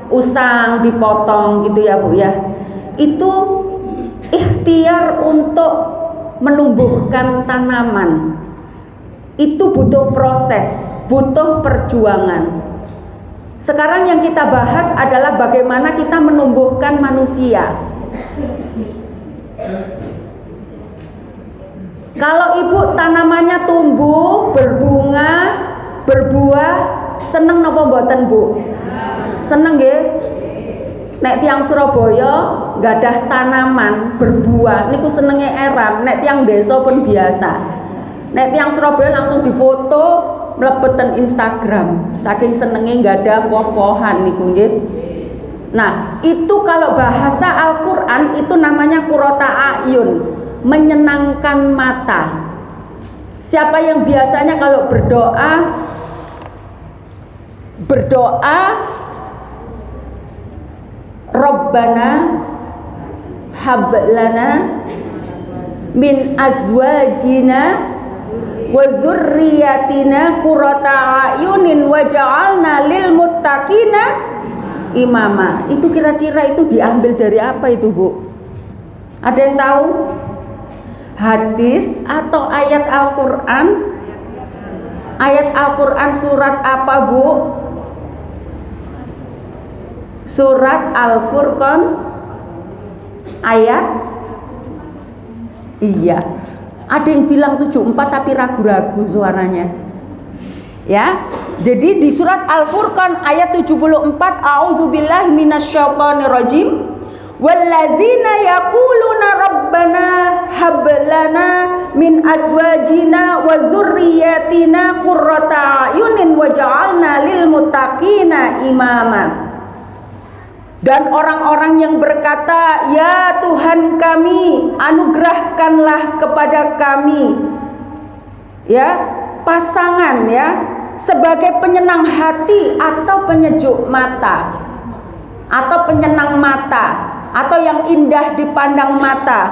usang, dipotong gitu ya Bu ya. Itu ikhtiar untuk menumbuhkan tanaman. Itu butuh proses, butuh perjuangan. Sekarang yang kita bahas adalah bagaimana kita menumbuhkan manusia. Kalau ibu tanamannya tumbuh, berbunga, berbuah, seneng napa mboten Bu? Seneng nggih? Nek tiang Surabaya gadah tanaman berbuah niku senenge eram, nek tiang desa pun biasa. Nek tiang Surabaya langsung difoto mlebet ten Instagram, saking senenge gadah woh-wohan niku nggih. Nah, itu kalau bahasa Al-Qur'an itu namanya qurrata a'yun, menyenangkan mata. Siapa yang biasanya kalau berdoa Rabbana hablana min azwajina wa dzurriyyatina qurrata a'yunin waj'alna lil muttaqina imama. Itu kira-kira itu diambil dari apa itu Bu? Ada yang tahu? Hadis atau ayat Al-Qur'an? Ayat Al-Qur'an surat apa Bu? Surat Al-Furqan ayat, iya, ada yang bilang 74 tapi ragu-ragu suaranya ya. Jadi di surat Al-Furqan ayat 74, a'udzubillahi minasyaitonirrajim, walladzina yaquluna rabbana hablana min azwajina wa dzurriyyatina qurrata a'yunin waj'alna lil muttaqina imama. Dan orang-orang yang berkata, ya Tuhan kami, anugerahkanlah kepada kami ya pasangan ya sebagai penyenang hati atau penyejuk mata atau penyenang mata atau yang indah dipandang mata,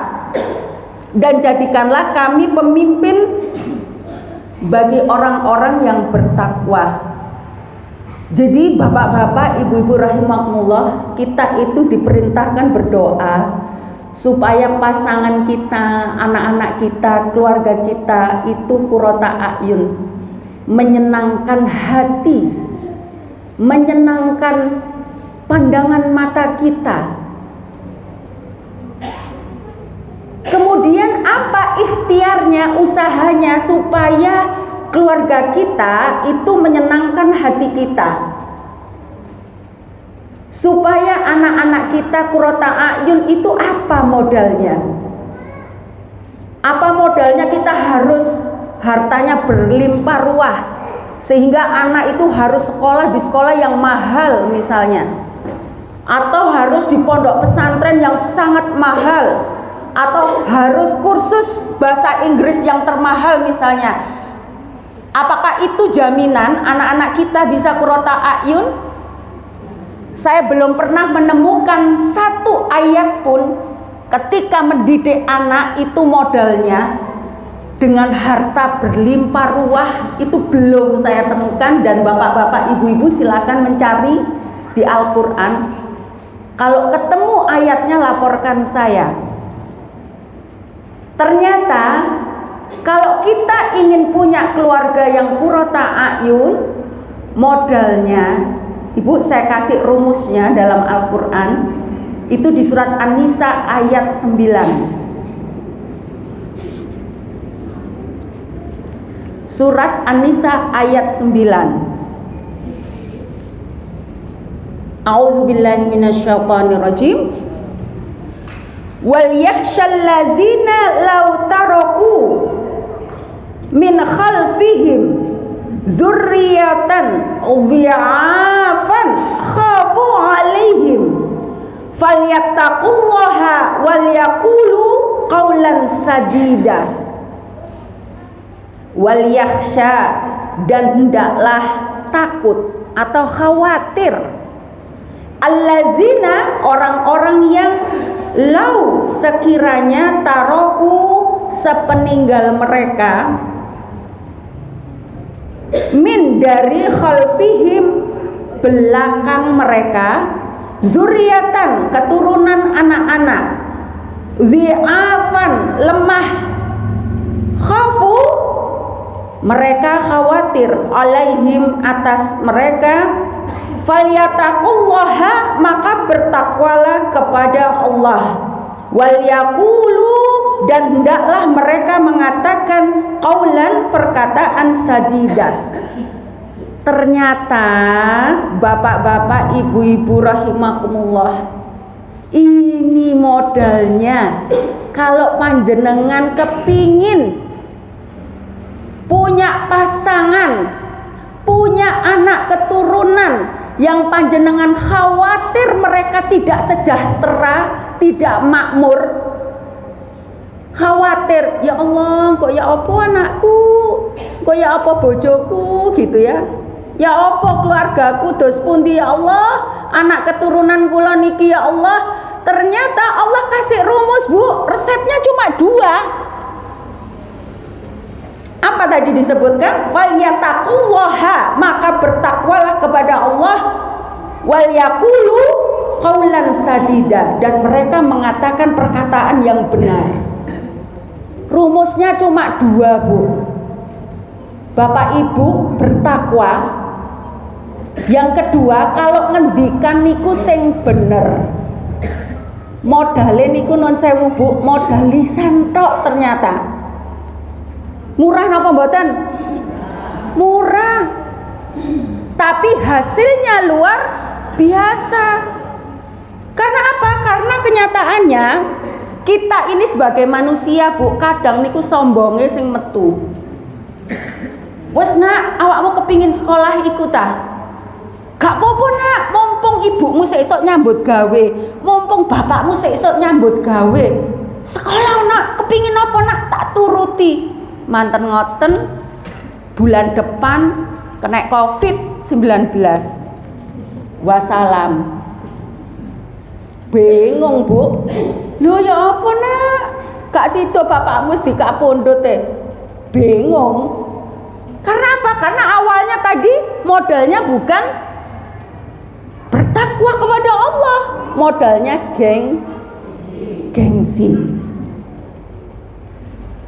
dan jadikanlah kami pemimpin bagi orang-orang yang bertakwa. Jadi bapak-bapak, ibu-ibu rahimakumullah, kita itu diperintahkan berdoa supaya pasangan kita, anak-anak kita, keluarga kita itu qurrata a'yun, menyenangkan hati, menyenangkan pandangan mata kita. Kemudian apa ikhtiarnya, usahanya supaya keluarga kita itu menyenangkan hati kita, supaya anak-anak kita qurrata a'yun. Itu apa modalnya? Apa modalnya? Kita harus hartanya berlimpah ruah sehingga anak itu harus sekolah di sekolah yang mahal misalnya, atau harus di pondok pesantren yang sangat mahal, atau harus kursus bahasa Inggris yang termahal misalnya. Apakah itu jaminan anak-anak kita bisa qurrata a'yun? Saya belum pernah menemukan satu ayat pun ketika mendidik anak itu modalnya dengan harta berlimpah ruah, itu belum saya temukan. Dan bapak-bapak, ibu-ibu silakan mencari di Al-Qur'an. Kalau ketemu ayatnya laporkan saya. Ternyata kalau kita ingin punya keluarga yang qurrata a'yun, modalnya, Ibu saya kasih rumusnya dalam Al-Qur'an, itu di surat An-Nisa ayat 9. Surat An-Nisa ayat 9. A'udzubillahi minasyaitonirrajim. Wal yakhshalladzina law taraku min khalfihim zurriyatan dhi'afan khafu alaihim falyattaqullaha wal yaqulu qaulan sadida. Wal yakhsha, dan hendaklah takut atau khawatir, alladzina, orang-orang yang lau sekiranya taroku sepeninggal mereka, min dari khalfihim belakang mereka, zuriatan, keturunan anak-anak, dhi'afan, lemah, khafu, mereka khawatir, alaihim, atas mereka, falyataqullaha, maka bertakwalah kepada Allah, wal yaqulu, dan hendaklah mereka mengatakan qaulan, perkataan sadida. Ternyata bapak-bapak, ibu-ibu rahimakumullah, ini modalnya. Kalau panjenengan kepingin punya pasangan, punya anak keturunan yang panjenengan khawatir mereka tidak sejahtera, tidak makmur, khawatir, ya Allah, kok ya apa anakku, kok ya apa bojoku, gitu ya. Ya apa keluargaku dos pundi ya Allah, anak keturunan kula niki ya Allah. Ternyata Allah kasih rumus, Bu, resepnya cuma 2. Apa tadi disebutkan? Falyataqullaha, maka bertakwalah kepada Allah, wal yaqulu qaulan sadida, dan mereka mengatakan perkataan yang benar. Rumusnya cuma 2, Bu. Bapak Ibu bertakwa. Yang kedua, kalau ngendikan niku sing bener. Modale niku non sewu, Bu, modal lisan tok ternyata. Murah napa mboten? Murah. Tapi hasilnya luar biasa. Karena apa? Karena kenyataannya kita ini sebagai manusia, Bu, kadang niku sombonge sing metu. Wes nak, awakmu kepingin sekolah iku ta? Gak apa-apa nak, mumpung ibumu sesuk nyambut gawe, mumpung bapakmu sesuk nyambut gawe. Sekolah nak, kepingin apa nak, tak turuti. Manten ngoten, bulan depan kena COVID-19. Wassalam. Bingung, Bu. Lho ya apa nak? Gak sido bapakmu dikak pondot bingung. Karena apa? Karena awalnya tadi modalnya bukan bertakwa kepada Allah, modalnya gengsi.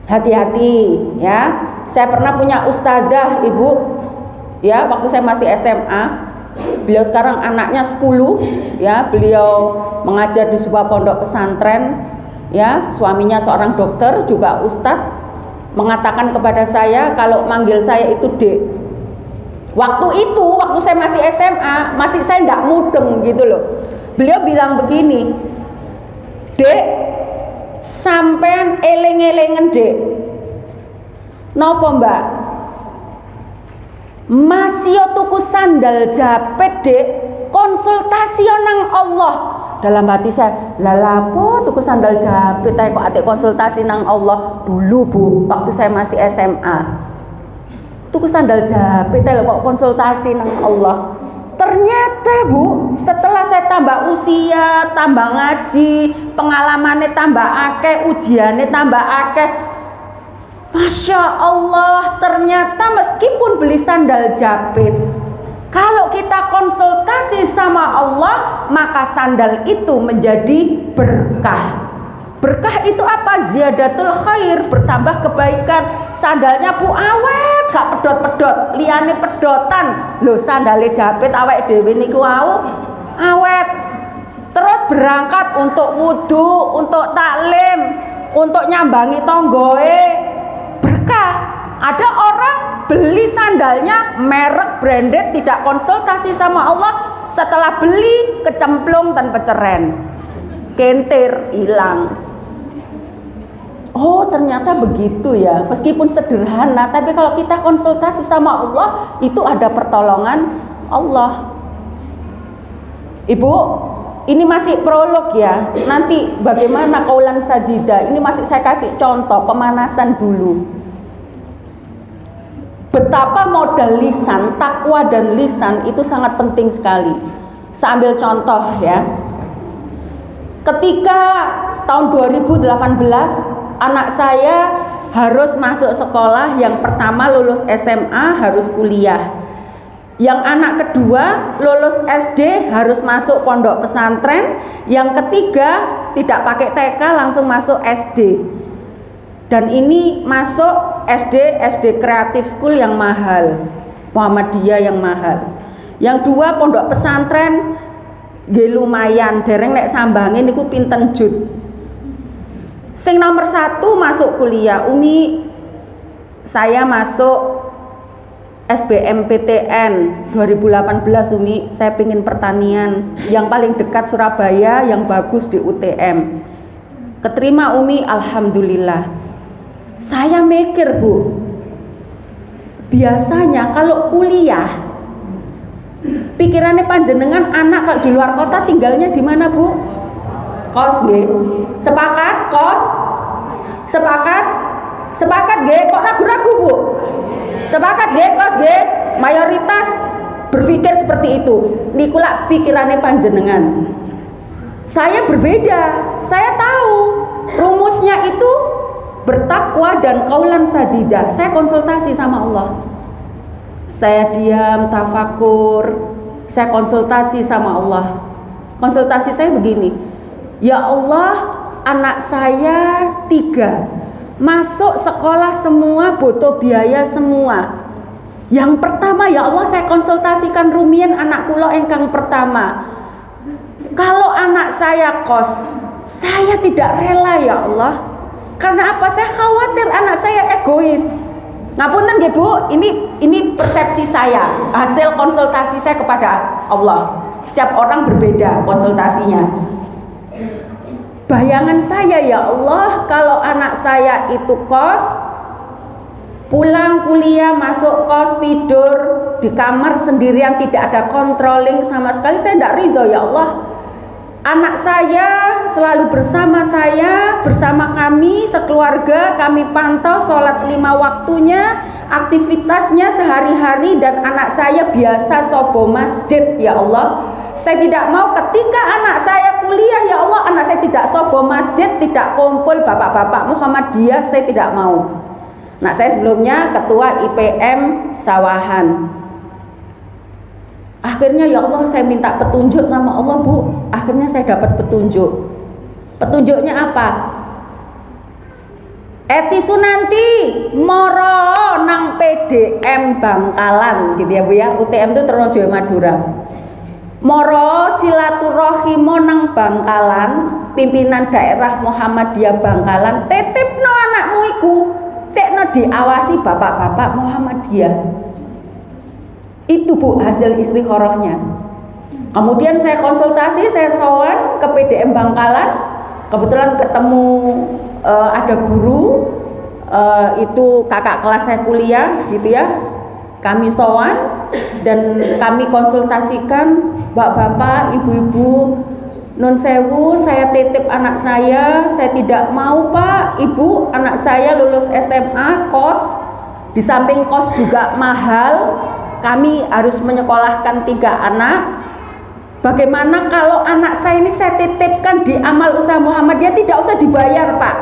Hati-hati ya. Saya pernah punya ustazah, Ibu, ya, waktu saya masih SMA. Beliau sekarang anaknya 10, ya. Beliau mengajar di sebuah pondok pesantren, ya. Suaminya seorang dokter, juga ustadz, mengatakan kepada saya kalau manggil saya itu Dek. Waktu itu, waktu saya masih SMA, masih saya tidak mudeng gitu loh. Beliau bilang begini, Dek, sampean eling-elingan Dek. Nopo Mbak? Masih tuku sandal japit Dek, konsultasi nang Allah. Dalam hati saya, lalapo tuku sandal japit kok ate konsultasi nang Allah. Dulu Bu, waktu saya masih SMA, tuku sandal japit kok konsultasi nang Allah. Ternyata Bu, setelah saya tambah usia, tambah ngaji, pengalamannya tambah akeh, ujiannya tambah akeh, Masya Allah, ternyata meskipun beli sandal japit, kalau kita konsultasi sama Allah, maka sandal itu menjadi berkah. Berkah itu apa? Ziyadatul khair, bertambah kebaikan. Sandalnya Bu awet, gak pedot-pedot, liane pedotan. Loh, sandalnya japit awet dhewe niku awet. Terus berangkat untuk wudu, untuk taklim, untuk nyambangi tonggoe, berkah. Ada orang beli sandalnya merek branded, tidak konsultasi sama Allah, setelah beli kecemplung tanpa ceren, kentir, hilang. Oh, ternyata begitu ya. Meskipun sederhana, tapi kalau kita konsultasi sama Allah, itu ada pertolongan Allah. Ibu, ini masih prolog ya. Nanti bagaimana kaulan sadida, ini masih saya kasih contoh, pemanasan dulu. Betapa modal lisan, takwa dan lisan itu sangat penting sekali. Saya ambil contoh ya. Ketika tahun 2018 anak saya harus masuk sekolah, yang pertama lulus SMA harus kuliah. Yang anak kedua lulus SD harus masuk pondok pesantren. Yang ketiga tidak pakai TK, langsung masuk SD. Dan ini masuk SD Creative School yang mahal, Muhammadiyah yang mahal. Yang dua pondok pesantren nggih lumayan, dereng nek sambange niku pinten jut. Sing nomor 1 masuk kuliah, Umi saya masuk SBMPTN 2018 Umi, saya pingin pertanian yang paling dekat Surabaya, yang bagus di UTM. Keterima Umi, alhamdulillah. Saya mikir Bu, biasanya kalau kuliah pikirannya panjenengan anak kalau di luar kota tinggalnya di mana Bu? Kos nggih. Sepakat kos? Sepakat? Sepakat nggih, kok ragu-ragu Bu? Sepakat nggih kos nggih? Mayoritas berpikir seperti itu. Nikula pikirannya panjenengan. Saya berbeda. Saya tahu rumusnya itu bertakwa dan kaulan sadidah. Saya konsultasi sama Allah. Saya diam, tafakur. Saya konsultasi sama Allah. Konsultasi saya begini, ya Allah, anak saya 3 masuk sekolah semua, butuh biaya semua. Yang pertama, ya Allah, saya konsultasikan rumiyin anak kula ingkang pertama. Kalau anak saya kos, saya tidak rela ya Allah. Karena apa? Saya khawatir anak saya egois. Ngapunten nggih Bu, ini persepsi saya, hasil konsultasi saya kepada Allah. Setiap orang berbeda konsultasinya. Bayangan saya ya Allah, kalau anak saya itu kos, pulang kuliah, masuk kos, tidur di kamar sendirian, tidak ada controlling sama sekali, saya tidak ridho ya Allah. Anak saya selalu bersama saya, bersama kami sekeluarga, kami pantau sholat 5 waktunya, aktivitasnya sehari-hari, dan anak saya biasa sobo masjid ya Allah. Saya tidak mau ketika anak saya kuliah ya Allah, anak saya tidak sobo masjid, tidak kumpul bapak-bapak Muhammadiyah, saya tidak mau. Nah, saya sebelumnya ketua IPM Sawahan. Akhirnya ya Allah, saya minta petunjuk sama Allah Bu. Akhirnya saya dapat petunjuk. Petunjuknya apa? Etisu nanti moro nang PDM Bangkalan gitu ya Bu ya. UTM itu Trunojoyo Madura. Moro silaturahimo nang Bangkalan, pimpinan daerah Muhammadiyah Bangkalan, titipno anakmu iku, cekno diawasi bapak-bapak Muhammadiyah. Itu Bu hasil istikharahnya. Kemudian saya konsultasi, saya sowan ke PDM Bangkalan. Kebetulan ketemu ada guru, itu kakak kelas saya kuliah gitu ya. Kami sowan dan kami konsultasikan, bapak-bapak, ibu-ibu, nun sewu, saya titip anak saya tidak mau Pak, Ibu, anak saya lulus SMA, kos, di samping kos juga mahal. Kami harus menyekolahkan 3 anak. Bagaimana kalau anak saya ini saya titipkan di amal usaha Muhammadiyah, tidak usah dibayar Pak.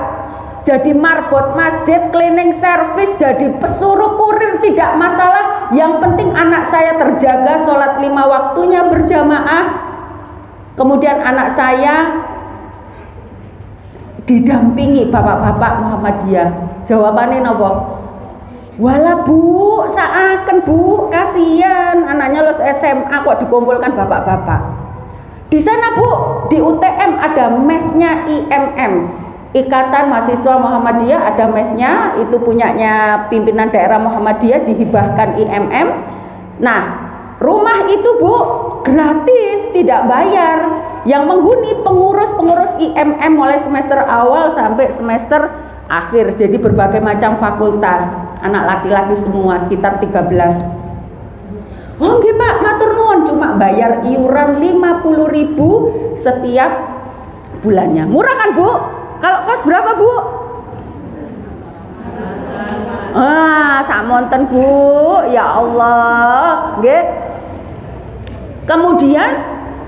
Jadi marbot masjid, cleaning service, jadi pesuruh kurir tidak masalah. Yang penting anak saya terjaga, sholat 5 waktunya berjamaah. Kemudian anak saya didampingi bapak-bapak Muhammadiyah. Jawabannya nopo? Wala Bu, saaken Bu, kasihan anaknya lulus SMA kok dikumpulkan bapak-bapak. Di sana Bu, di UTM ada mesnya IMM, Ikatan Mahasiswa Muhammadiyah, ada mesnya, itu punyanya pimpinan daerah Muhammadiyah, dihibahkan IMM. Nah, rumah itu Bu gratis, tidak bayar. Yang menghuni pengurus IMM mulai semester awal sampai semester akhir, jadi berbagai macam fakultas, anak laki-laki semua, sekitar 13. Oh nggih Pak, matur nuwun, cuma bayar iuran 50.000 setiap bulannya. Murah kan Bu? Kalau kos berapa Bu? Samonten Bu, ya Allah, nggih. Kemudian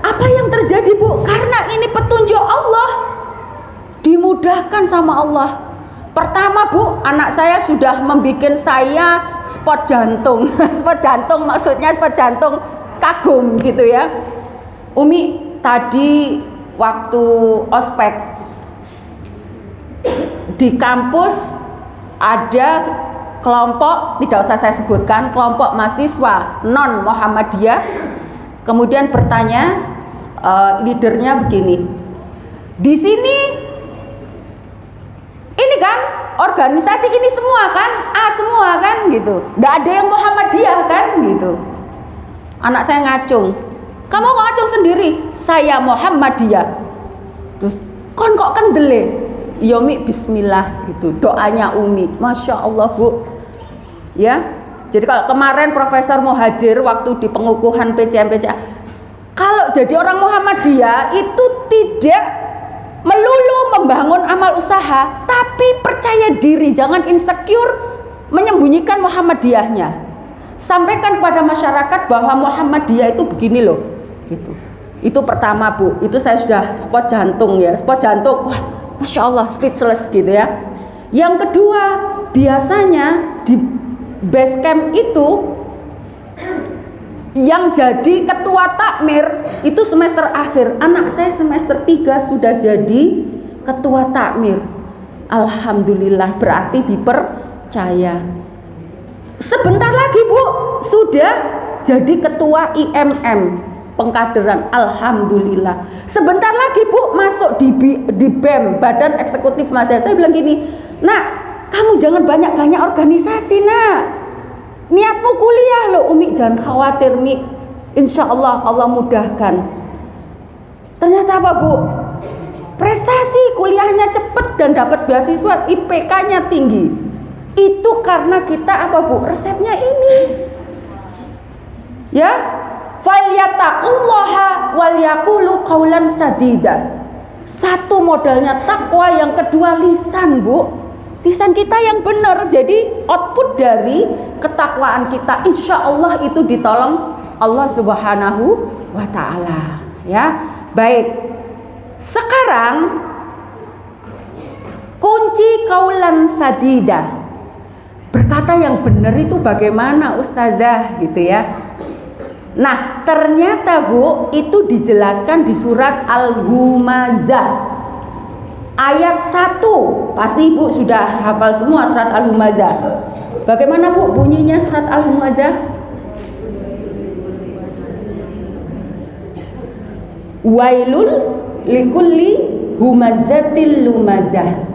apa yang terjadi Bu? Karena ini petunjuk Allah, dimudahkan sama Allah. Pertama Bu, anak saya sudah membuat saya spot jantung. Spot jantung maksudnya spot jantung kagum gitu ya. Umi, tadi waktu ospek di kampus ada kelompok, tidak usah saya sebutkan, kelompok mahasiswa non Muhammadiyah, kemudian bertanya, leadernya begini, di sini ini kan organisasi ini semua kan A semua kan gitu, nggak ada yang Muhammadiyah kan gitu. Anak saya ngacung, kamu ngacung sendiri, saya Muhammadiyah. Terus kok kendele? Iya Mi, bismillah gitu, doanya Umi, Masya Allah Bu ya. Jadi kalau kemarin Profesor Muhajir waktu di pengukuhan PCM-PCA, kalau jadi orang Muhammadiyah itu tidak melulu membangun amal usaha, tapi percaya diri, jangan insecure menyembunyikan Muhammadiyahnya. Sampaikan kepada masyarakat bahwa Muhammadiyah itu begini loh gitu. Itu pertama Bu, itu saya sudah spot jantung ya, spot jantung, wah Masya Allah, speechless gitu ya. Yang kedua, biasanya di base camp itu yang jadi ketua takmir itu semester akhir. Anak saya semester 3 sudah jadi ketua takmir. Alhamdulillah, berarti dipercaya. Sebentar lagi Bu, sudah jadi ketua IMM pengkaderan, alhamdulillah. Sebentar lagi Bu masuk di BEM, Badan Eksekutif Mahasiswa. Saya bilang gini, nak, kamu jangan banyak-banyak organisasi nak, niatmu kuliah loh. Umi jangan khawatir Mi, insya Allah Allah mudahkan. Ternyata apa Bu, prestasi kuliahnya cepat dan dapat beasiswa, IPK-nya tinggi. Itu karena kita apa Bu, resepnya ini ya, falyattaqullaha walyaqulu qaulan sadida. Satu modalnya takwa, yang kedua lisan Bu, lisan kita yang benar. Jadi output dari ketakwaan kita insya Allah itu ditolong Allah Subhanahu wa ta'ala ya. Baik, sekarang kunci qaulan sadida, berkata yang benar itu bagaimana Ustazah gitu ya. Nah ternyata Bu, itu dijelaskan di surat Al-Humazah ayat 1. Pasti Ibu sudah hafal semua surat Al-Humazah. Bagaimana Bu bunyinya surat Al-Humazah? Wailul likulli humazatil lumazah.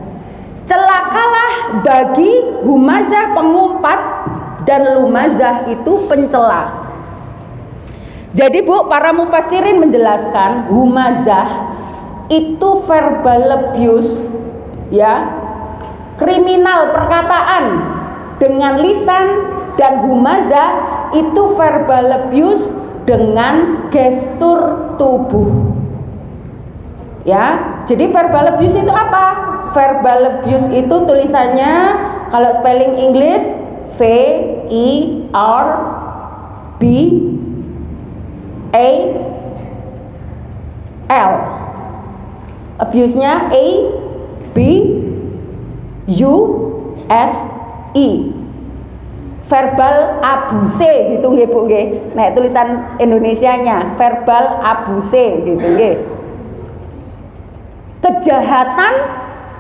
Celakalah bagi humazah pengumpat dan lumazah itu pencela. Jadi Bu, para mufassirin menjelaskan humazah itu verbal abuse ya, kriminal perkataan dengan lisan, dan humazah itu verbal abuse dengan gestur tubuh ya. Jadi verbal abuse itu apa? Verbal abuse itu tulisannya kalau spelling English V I R B A L, abuse-nya A B U S I, verbal abuse gitu nggih Bu nggih. Nek tulisan Indonesianya verbal abuse gitu nggih. Kejahatan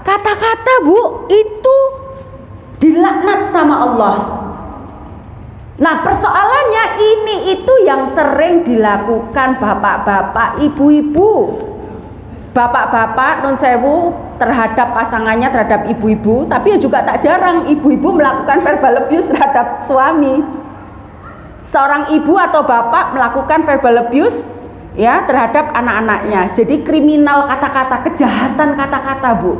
kata-kata Bu itu dilaknat sama Allah. Nah persoalannya ini itu yang sering dilakukan bapak-bapak, ibu-ibu. Bapak-bapak nun sewu terhadap pasangannya, terhadap ibu-ibu, tapi juga tak jarang ibu-ibu melakukan verbal abuse terhadap suami. Seorang ibu atau bapak melakukan verbal abuse ya terhadap anak-anaknya. Jadi kriminal kata-kata, kejahatan kata-kata Bu.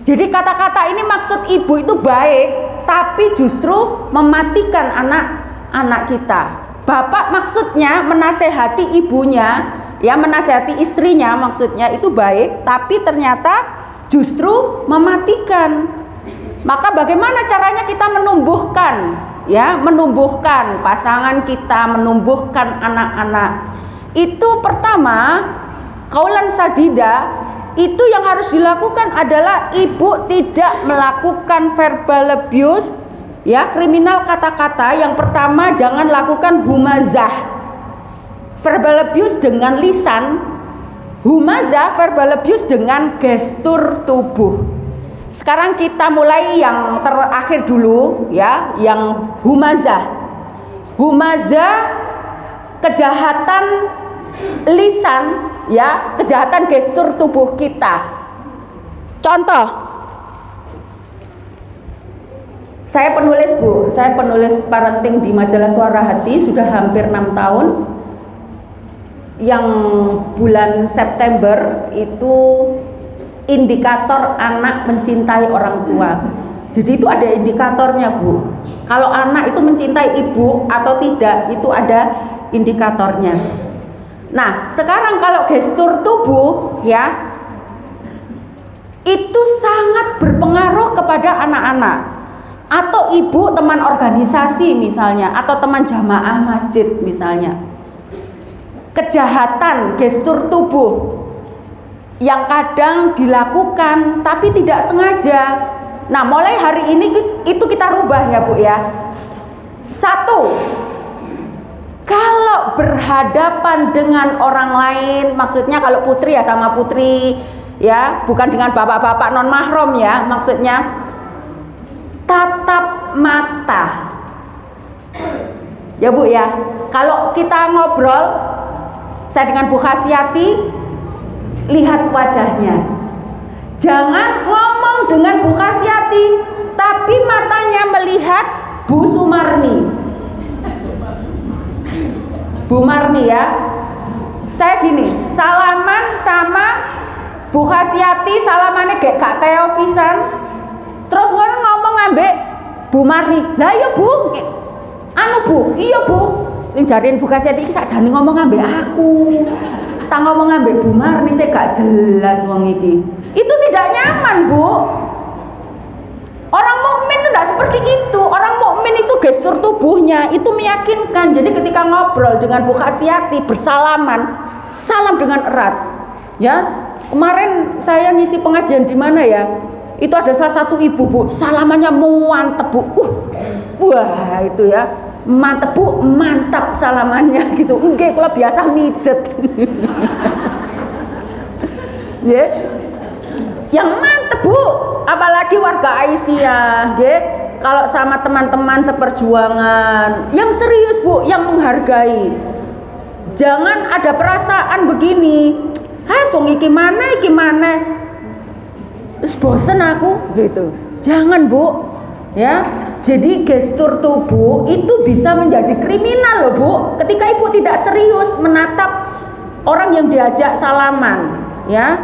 Jadi kata-kata ini maksud ibu itu baik, tapi justru mematikan anak-anak kita. Bapak maksudnya menasehati ibunya, ya menasehati istrinya, maksudnya itu baik, tapi ternyata justru mematikan. Maka bagaimana caranya kita menumbuhkan, ya menumbuhkan pasangan kita, menumbuhkan anak-anak? Itu pertama, qaulan sadida, itu yang harus dilakukan adalah ibu tidak melakukan verbal abuse, ya, kriminal kata-kata. Yang pertama, jangan lakukan humazah. Verbal abuse dengan lisan, humazah verbal abuse dengan gestur tubuh. Sekarang kita mulai yang terakhir dulu, ya, yang humazah. Humazah kejahatan lisan, ya, kejahatan gestur tubuh kita. Contoh, saya penulis, Bu, saya penulis parenting di majalah Suara Hati sudah hampir 6 tahun. Yang bulan September itu indikator anak mencintai orang tua. Jadi itu ada indikatornya, Bu. Kalau anak itu mencintai ibu atau tidak, itu ada indikatornya. Nah, sekarang kalau gestur tubuh, ya, itu sangat berpengaruh kepada anak-anak atau ibu teman organisasi misalnya, atau teman jamaah masjid misalnya. Kejahatan gestur tubuh yang kadang dilakukan tapi tidak sengaja. Nah, mulai hari ini itu kita rubah, ya, Bu, ya. 1, kalau berhadapan dengan orang lain, maksudnya kalau putri ya sama putri, ya, bukan dengan bapak-bapak non mahram, ya, maksudnya tatap mata, ya, Bu, ya. Kalau kita ngobrol, saya dengan Bu Khasyati, lihat wajahnya. Jangan ngomong dengan Bu Khasyati tapi matanya melihat Bu Sumarni. Bu Marni, ya. Saya gini, salaman sama Bu Khasyati, salamannya kayak gak teo pisan. Terus ngomong ambek Bu Marni. Lah iya, Bu. Anu, Bu. Iya, Bu. Sing jarin Bu Khasyati iki sakjane ngomong ambek aku. Tak ngomong ambek Bu Marni, saya gak jelas wong iki. Itu tidak nyaman, Bu. Orang mukmin itu tidak seperti itu. Orang mukmin itu gestur tubuhnya itu meyakinkan. Jadi ketika ngobrol dengan Bu Khasyati, bersalaman, salam dengan erat. Ya, kemarin saya ngisi pengajian di mana, ya? Itu ada salah satu ibu, Bu, salamannya mantep, Bu. Wah, itu ya. Mantep, Bu, mantap salamannya gitu. Nggih, kalau biasa mijet. Ya. Yang mantep, Bu, apalagi warga Aisyah, nggih. Kalau sama teman-teman seperjuangan, yang serius, Bu, yang menghargai. Jangan ada perasaan begini. Wong iki mana, iki mana. Wis bosen aku gitu. Jangan, Bu. Ya. Jadi gestur tubuh itu bisa menjadi kriminal loh, Bu. Ketika ibu tidak serius menatap orang yang diajak salaman, ya.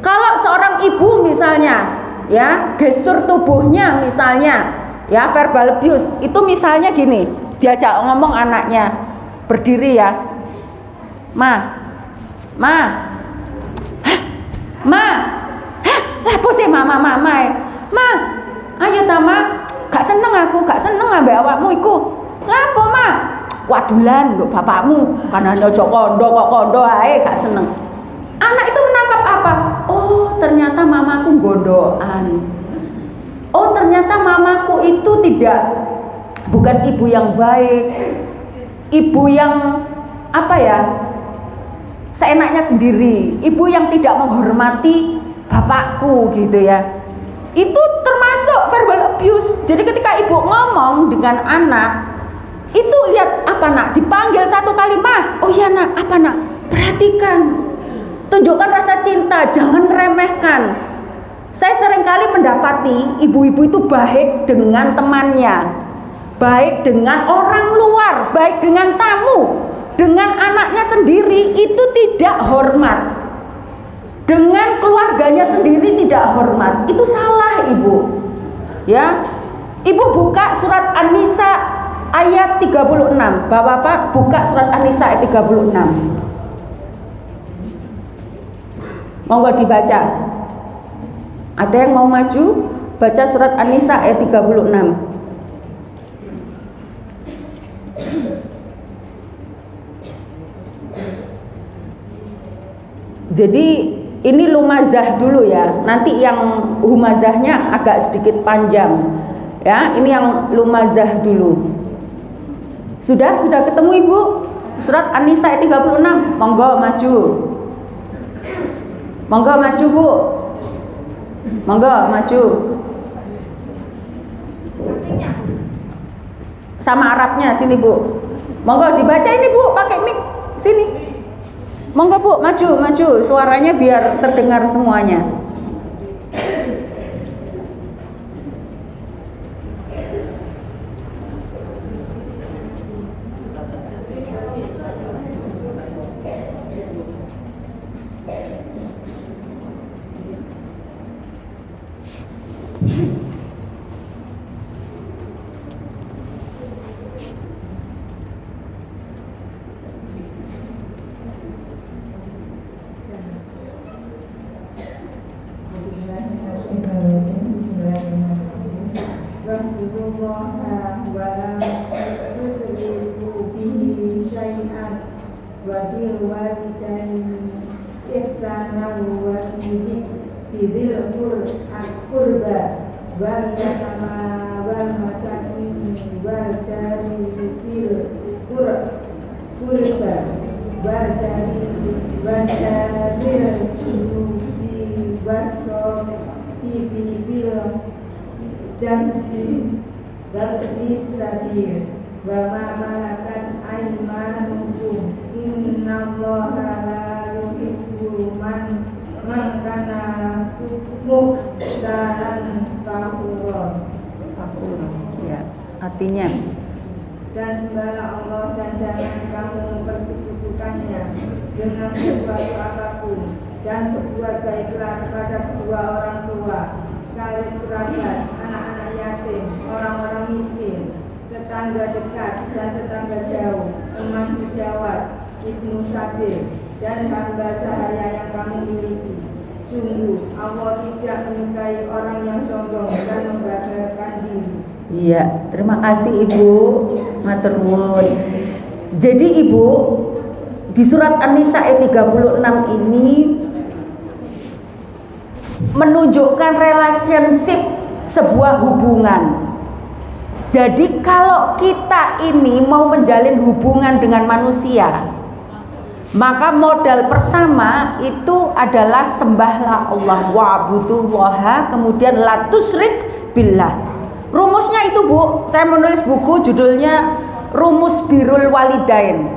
Kalau seorang ibu misalnya, ya, gestur tubuhnya misalnya, ya, verbal abuse, itu misalnya gini, diajak ngomong anaknya, berdiri, ya. Ma. Hah, Ma. Hah, lah bos ya mama. Ma, ayo ta, Ma. Gak seneng aku, gak seneng ambek awakmu iku. Lah apa, Ma? Wadulan lho bapakmu, karena ojo kondo kok kondo ae gak seneng. Anak itu menangkap apa? Oh, ternyata mamaku gondoan. Oh, ternyata mamaku itu bukan ibu yang baik. Ibu yang apa, ya? Seenaknya sendiri. Ibu yang tidak menghormati bapakku gitu, ya. Itu termasuk verbal abuse. Jadi ketika ibu ngomong dengan anak, itu lihat apa, Nak? Dipanggil 1 kali, Ma. Oh ya, Nak, apa, Nak? Perhatikan. Tunjukkan rasa cinta, jangan meremehkan. Saya seringkali mendapati ibu-ibu itu baik dengan temannya, baik dengan orang luar, baik dengan tamu, dengan anaknya sendiri itu tidak hormat. Dengan keluarganya sendiri tidak hormat. Itu salah, Ibu. Ya. Ibu buka surat An-Nisa ayat 36. Bapak-bapak buka surat An-Nisa ayat 36. Monggo dibaca. Ada yang mau maju? Baca surat An-Nisa ayat 36. Jadi Ini lumazah dulu ya. Nanti yang humazahnya agak sedikit panjang. Ya, ini yang lumazah dulu. Sudah ketemu Ibu? Surat An-Nisa ayat 36. Monggo maju. Monggo maju, Bu. Monggo maju. Sama Arabnya sini, Bu. Monggo dibaca ini, Bu, pakai mic sini. Monggo, Bu, maju. Suaranya biar terdengar semuanya. Ya, artinya dan sembahlah Allah dan jangan kamu mempersekutukannya dengan sesuatu apapun, dan berbuat baiklah kepada kedua orang tua, karib kerabat, anak-anak yatim, orang-orang miskin, tetangga dekat dan tetangga jauh, teman sejawat, ibnu sabil, dan hamba sahaya yang kamu miliki. Sungguh Allah tidak menyukai orang yang sombong dan membanggakan diri. Iya, terima kasih Ibu matur nuwun. Jadi Ibu, di surat An-Nisa ayat 36 ini menunjukkan relationship sebuah hubungan. Jadi kalau kita ini mau menjalin hubungan dengan manusia, maka modal pertama itu adalah sembahlah Allah, wa'budullaha, kemudian la tusyrik billah. Rumusnya itu, Bu, saya menulis buku judulnya Rumus Birrul Walidain.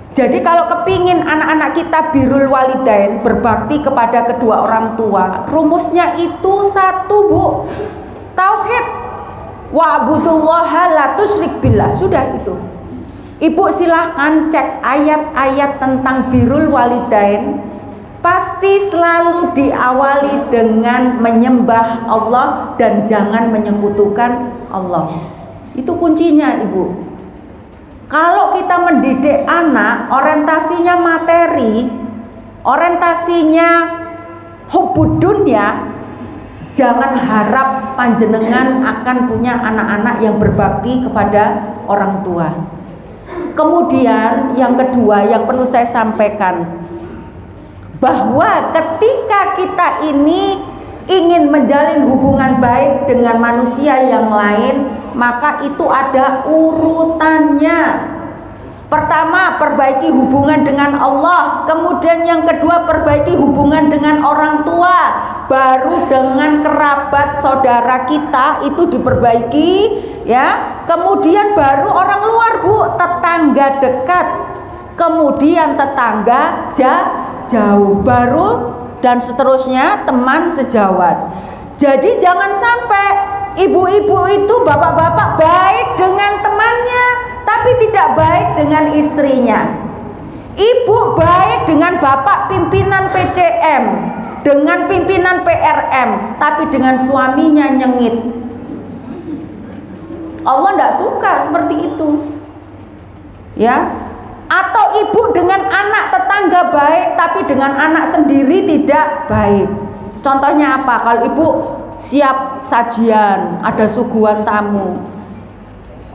Jadi kalau kepingin anak-anak kita birrul walidain, berbakti kepada kedua orang tua, rumusnya itu satu, Bu, tauhid, wa'budullaha la tusyrik billah. Sudah itu. Ibu silahkan cek ayat-ayat tentang birrul walidain, pasti selalu diawali dengan menyembah Allah dan jangan menyekutukan Allah. Itu kuncinya, Ibu. Kalau kita mendidik anak orientasinya materi, orientasinya hubbud dunya, jangan harap panjenengan akan punya anak-anak yang berbakti kepada orang tua. Kemudian yang kedua yang perlu saya sampaikan, bahwa ketika kita ini ingin menjalin hubungan baik dengan manusia yang lain, maka itu ada urutannya. Pertama, perbaiki hubungan dengan Allah, kemudian yang kedua perbaiki hubungan dengan orang tua, baru dengan kerabat saudara kita itu diperbaiki, ya. Kemudian baru orang luar, Bu, tetangga dekat, kemudian tetangga jauh, baru dan seterusnya teman sejawat. Jadi jangan sampai ibu-ibu itu, bapak-bapak baik dengan temannya tapi tidak baik dengan istrinya. Ibu baik dengan bapak pimpinan PCM, dengan pimpinan PRM, tapi dengan suaminya nyengit. Allah tidak suka seperti itu, ya. Atau ibu dengan anak tetangga baik tapi dengan anak sendiri tidak baik. Contohnya apa? Kalau ibu siap sajian, ada suguhan tamu,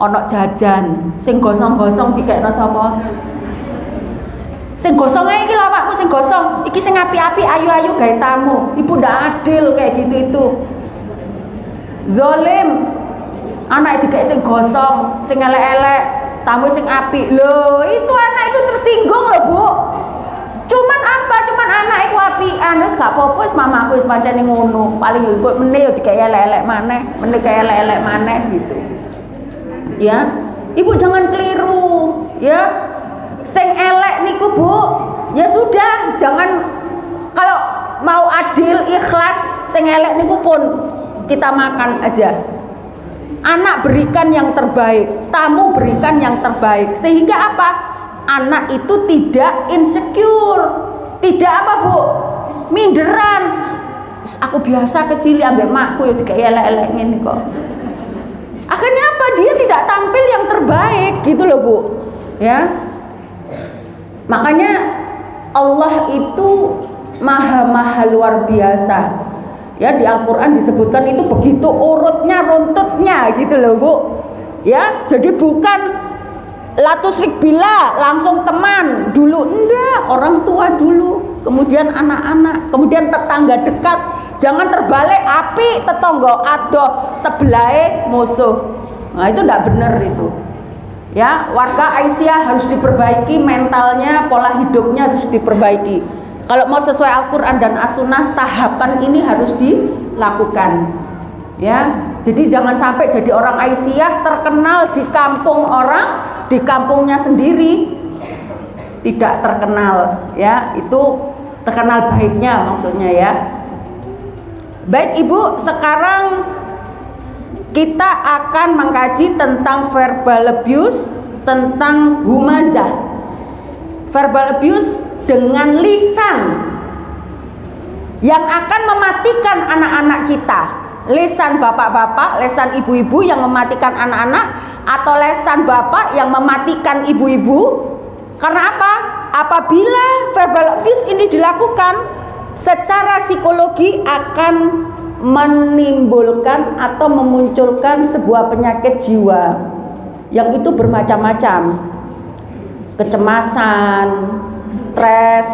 ono jajan, sing gosong-gosong dikekno sapa? Sing gosong ae iki lho awakmu sing gosong. Iki sing api-api ayu-ayu gawe tamu. Ibu ndak adil kayak gitu itu. Zalim. Anak dikek sing gosong, sing elek-elek, tamu sing api. Loh, itu anak itu tersinggung loh, Bu. Cuman apa? Cuman anak iku apian wis gak apa-apa wis mamaku wis pancene ngono. Paling yo kok meneh yo dikek elek-elek maneh, meneh kaya elek-elek maneh gitu. Ya. Ibu jangan keliru, ya. Sing elek niku, Bu, ya sudah, jangan kalau mau adil, ikhlas, sing elek niku pun kita makan aja. Anak berikan yang terbaik, tamu berikan yang terbaik. Sehingga apa? Anak itu tidak insecure, tidak apa, Bu? Minderan. Aku biasa kecil ambek makku ya dikai elek-elek ngene kok. Akhirnya apa? Dia tidak tampil yang terbaik gitu loh, Bu. Ya. Makanya Allah itu maha luar biasa. Ya, di Al-Qur'an disebutkan itu begitu urutnya, runtutnya gitu loh, Bu. Ya, jadi bukan la tusyrik billah langsung teman dulu, enggak, orang tua dulu, kemudian anak-anak, kemudian tetangga dekat. Jangan terbalik, api tetangga adoh sebelahe musuh. Nah, itu enggak benar itu. Ya, warga Aisyah harus diperbaiki mentalnya, pola hidupnya harus diperbaiki. Kalau mau sesuai Al-Quran dan As-Sunnah, tahapan ini harus dilakukan. Ya, jadi jangan sampai jadi orang Aisyah terkenal di kampung orang, di kampungnya sendiri tidak terkenal. Ya, itu terkenal baiknya maksudnya ya. Baik Ibu, sekarang kita akan mengkaji tentang verbal abuse, tentang humazah. Verbal abuse dengan lisan yang akan mematikan anak-anak kita. Lisan bapak-bapak, lisan ibu-ibu yang mematikan anak-anak, atau lisan bapak yang mematikan ibu-ibu. Karena apa? Apabila verbal abuse ini dilakukan, secara psikologi akan menimbulkan atau memunculkan sebuah penyakit jiwa yang itu bermacam-macam. Kecemasan, stres,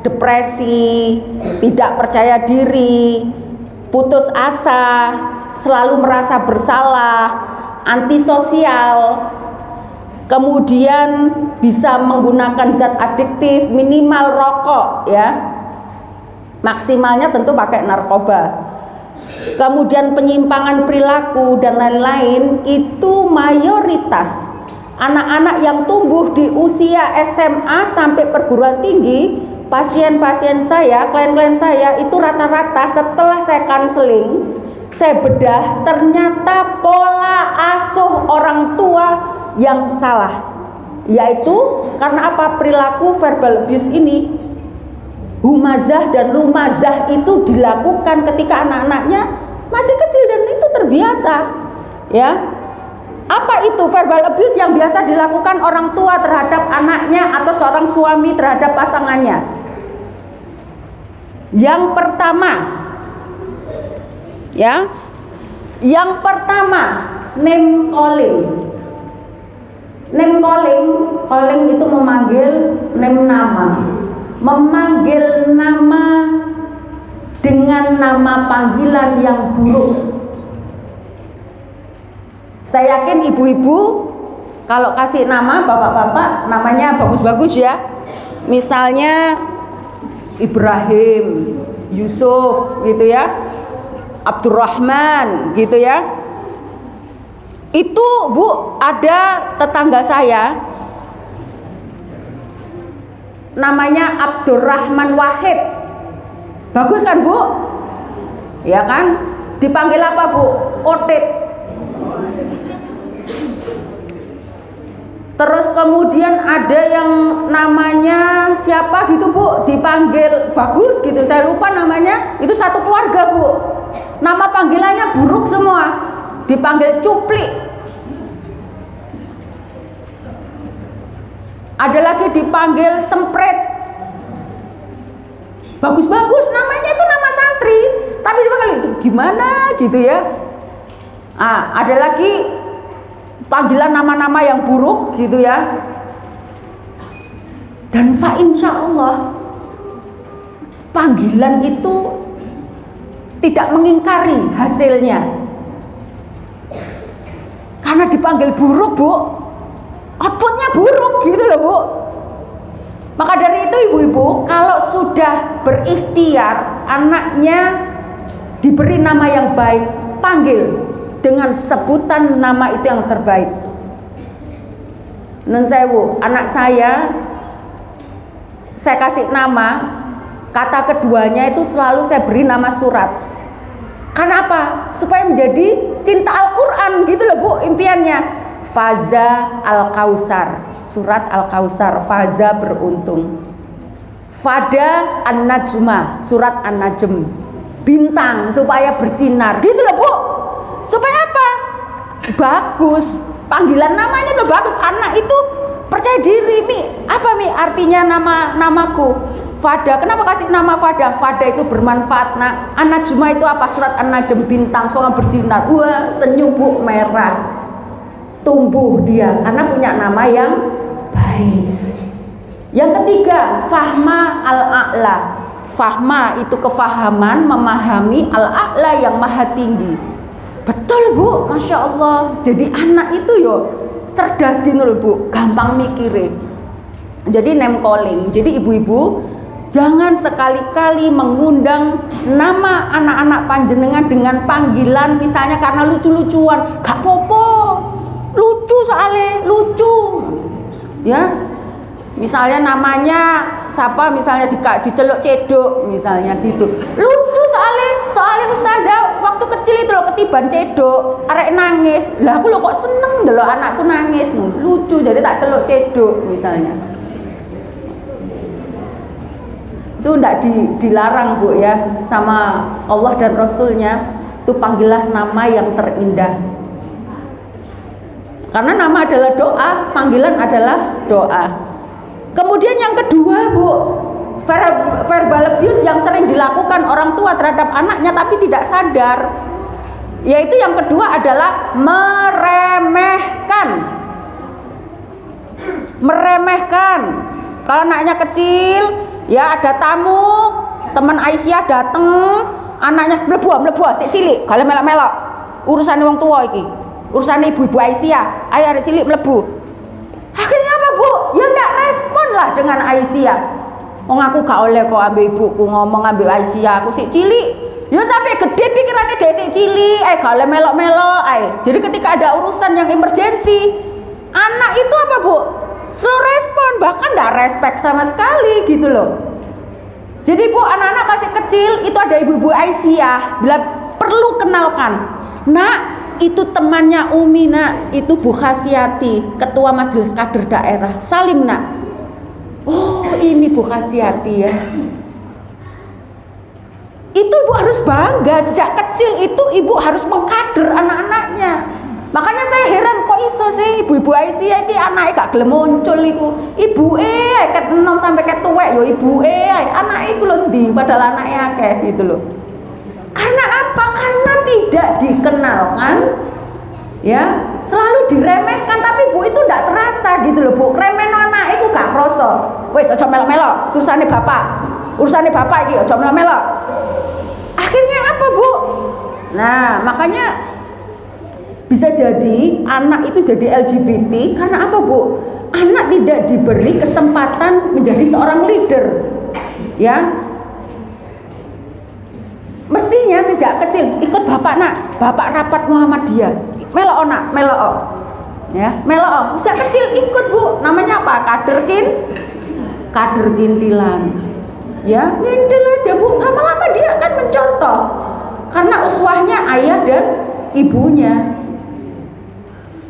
depresi, tidak percaya diri, putus asa, selalu merasa bersalah, antisosial, kemudian bisa menggunakan zat adiktif, minimal rokok ya, maksimalnya tentu pakai narkoba, kemudian penyimpangan perilaku dan lain-lain. Itu mayoritas anak-anak yang tumbuh di usia SMA sampai perguruan tinggi. Pasien-pasien saya, klien-klien saya itu rata-rata setelah saya konseling, saya bedah, ternyata pola asuh orang tua yang salah. Yaitu karena apa? Perilaku verbal abuse ini, humazah dan lumazah, itu dilakukan ketika anak-anaknya masih kecil dan itu terbiasa. Ya. Apa itu verbal abuse yang biasa dilakukan orang tua terhadap anaknya atau seorang suami terhadap pasangannya? Yang pertama, ya, yang pertama name calling. Name calling, calling itu memanggil, name nama, memanggil nama dengan nama panggilan yang buruk. Saya yakin ibu-ibu kalau kasih nama bapak-bapak namanya bagus-bagus ya. Misalnya Ibrahim, Yusuf gitu ya, Abdurrahman gitu ya. Itu Bu, ada tetangga saya namanya Abdurrahman Wahid. Bagus kan Bu? Ya kan? Dipanggil apa Bu? Otit. Terus kemudian ada yang namanya siapa gitu Bu, dipanggil bagus gitu, saya lupa namanya. Itu satu keluarga Bu, nama panggilannya buruk semua, dipanggil cuplik. Ada lagi dipanggil sempret. Bagus-bagus namanya, itu nama santri, tapi dipanggil itu gimana gitu ya. Ada lagi panggilan nama-nama yang buruk gitu ya. Dan insya Allah panggilan itu tidak mengingkari hasilnya. Karena dipanggil buruk, Bu, outputnya buruk gitu loh, Bu. Maka dari itu ibu-ibu, kalau sudah berikhtiar anaknya diberi nama yang baik, panggil dengan sebutan nama itu yang terbaik. Nun sewu, anak saya kasih nama, kata keduanya itu selalu saya beri nama surat. Karena apa? Supaya menjadi cinta Al-Quran gitu loh, Bu, impiannya. Faza Al-Kausar, surat Al-Kausar, Faza beruntung. Fada An-Najmah, surat An-Najm, bintang supaya bersinar gitu loh, Bu. Supaya apa? Bagus, panggilan namanya loh bagus. Anak itu percaya diri. Apa artinya namaku Fada? Kenapa kasih nama Fada? Fada itu bermanfaat, nak. An-Najmah itu apa? Surat An-Najm, bintang supaya bersinar. Wah, senyum, Bu, merah. Tumbuh dia karena punya nama yang baik. Yang ketiga, fahma al-a'la. Fahma itu kefahaman, memahami, al-a'la yang maha tinggi. Betul, Bu, Masya Allah. Jadi anak itu cerdas gitu loh, Bu, gampang mikirin. Jadi name calling. Jadi ibu-ibu jangan sekali-kali mengundang nama anak-anak panjenengan dengan panggilan misalnya karena lucu-lucuan. Gak popo, lucu soalnya, lucu ya. Misalnya namanya siapa, misalnya diceluk cedok misalnya gitu, lucu soalnya ustazah waktu kecil itu loh ketiban cedok, arek nangis lah, aku loh kok seneng deh anakku nangis, lucu jadi tak celuk cedok misalnya. Itu tidak dilarang, Bu, ya, sama Allah dan Rasulnya. Itu panggilah nama yang terindah. Karena nama adalah doa, panggilan adalah doa. Kemudian yang kedua, Bu, verbal abuse yang sering dilakukan orang tua terhadap anaknya tapi tidak sadar. Yaitu yang kedua adalah meremehkan. Meremehkan. Kalau anaknya kecil, ya ada tamu, teman Aisyah dateng, anaknya mlebu sik cilik, gale melok-melok. Urusane wong tua iki. Urusane ibu-ibu Aisyah, ayo arek cilik mlebu. Akhirnya apa, Bu? Ya ndak respon lah dengan Aisyah. Wong aku gak oleh kok ambek ibuku ngomong ambek Aisyah, aku sik cilik. Ya sampai gede pikirannya dek sik cilik, gale melok-melok Jadi ketika ada urusan yang emergensi, anak itu apa, Bu? Slow respon, bahkan ndak respect sama sekali gitu loh. Jadi, Bu, anak-anak masih kecil itu ada ibu-ibu Aisyah, bila perlu kenalkan. Nak, itu temannya Umi, nak, itu Bu Khasiati, ketua majelis kader daerah. Salim, nak. Oh, ini Bu Khasiati ya. Itu Ibu harus bangga, sejak kecil itu Ibu harus mengkader anak-anaknya. Makanya saya heran kok iso sih ibu-ibu Aisyah iki anake gak gelem muncul iku. Ibuke ket enom sampai ket tuwek ya ibuke, anake iku lho ndi padahal anake akeh gitu loh. Karena apa? Karena tidak dikenalkan, ya, selalu diremehkan, tapi Bu itu ndak terasa gitu loh, Bu. Remehno anak iku gak krasa. Wis aja melok-melok, urusane bapak iki aja melok-melok. Akhirnya apa, Bu? Nah, makanya bisa jadi anak itu jadi LGBT karena apa, Bu? Anak tidak diberi kesempatan menjadi seorang leader, ya. Mestinya sejak kecil ikut bapak, nak, bapak rapat Muhammadiyah, melok nak, melok, ya, melok. Sejak kecil ikut, Bu. Namanya apa? Kader kintilan, ya, ngintil aja, Bu. Lama-lama dia akan mencontoh karena uswahnya ayah dan ibunya.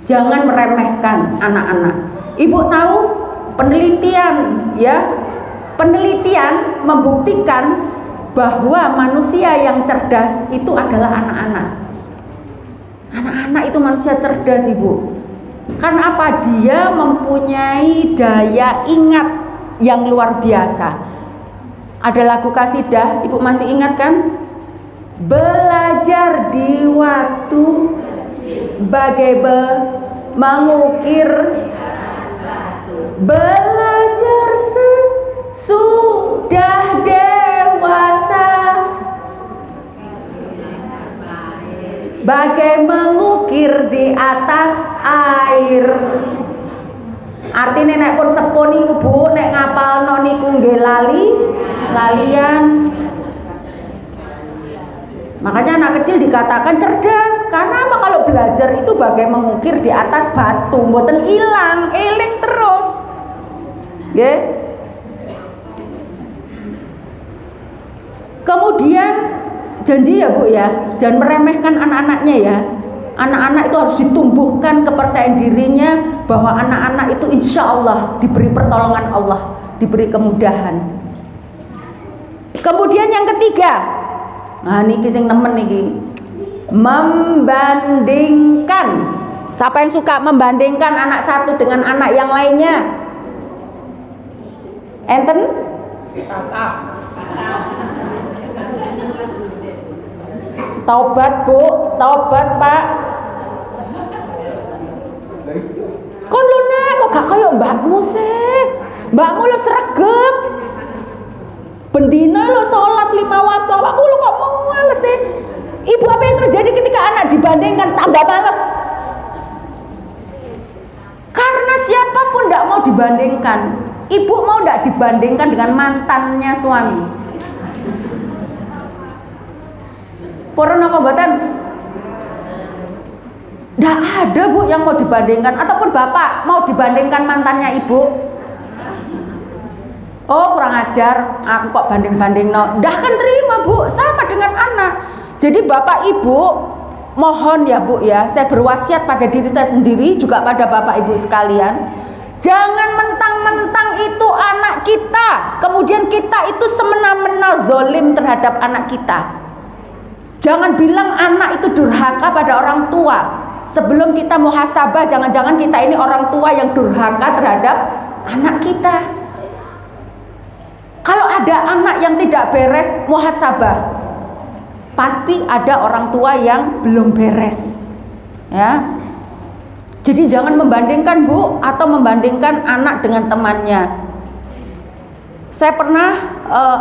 Jangan meremehkan anak-anak. Ibu tahu penelitian, ya, penelitian membuktikan bahwa manusia yang cerdas itu adalah anak-anak. Anak-anak itu manusia cerdas, Ibu. Karena apa? Dia mempunyai daya ingat yang luar biasa. Ada lagu kasidah, Ibu masih ingat kan? Belajar di waktu bagai mengukir, belajar sudah dewasa, bagai mengukir di atas air. Artinya nek pun sepuh niku Bu, nek ngapalno niku nggih lalian. Makanya anak kecil dikatakan cerdas. Karena apa? Kalau belajar itu bagai mengukir di atas batu, mboten ilang, eling terus. Nggih. Kemudian janji ya Bu ya, jangan meremehkan anak-anaknya ya. Anak-anak itu harus ditumbuhkan kepercayaan dirinya bahwa anak-anak itu insya Allah diberi pertolongan Allah, diberi kemudahan. Kemudian yang ketiga, nah niki sing nemen niki, membandingkan. Siapa yang suka membandingkan anak satu dengan anak yang lainnya? Enten? Taubat Bu, taubat Pak. Kon lu nek kok gak kaya mbakmu sih. Mbakmu lu sregep. Bendina lu sholat 5 waktu, awakmu lu kok males sih. Ibu, apa yang terjadi ketika anak dibandingkan? Tambah males. Karena siapapun tidak mau dibandingkan. Ibu mau tidak dibandingkan dengan mantannya suami? Purun apa mboten? Tidak ada Bu yang mau dibandingkan. Ataupun bapak mau dibandingkan mantannya ibu. Oh kurang ajar, aku kok banding-banding no. Dah kan terima Bu, sama dengan anak. Jadi bapak ibu mohon ya Bu ya, saya berwasiat pada diri saya sendiri juga pada bapak ibu sekalian, jangan mentang-mentang itu anak kita, kemudian kita itu semena-mena zolim terhadap anak kita. Jangan bilang anak itu durhaka pada orang tua. Sebelum kita muhasabah, jangan-jangan kita ini orang tua yang durhaka terhadap anak kita. Kalau ada anak yang tidak beres muhasabah, pasti ada orang tua yang belum beres. Ya. Jadi jangan membandingkan Bu, atau membandingkan anak dengan temannya. Saya pernah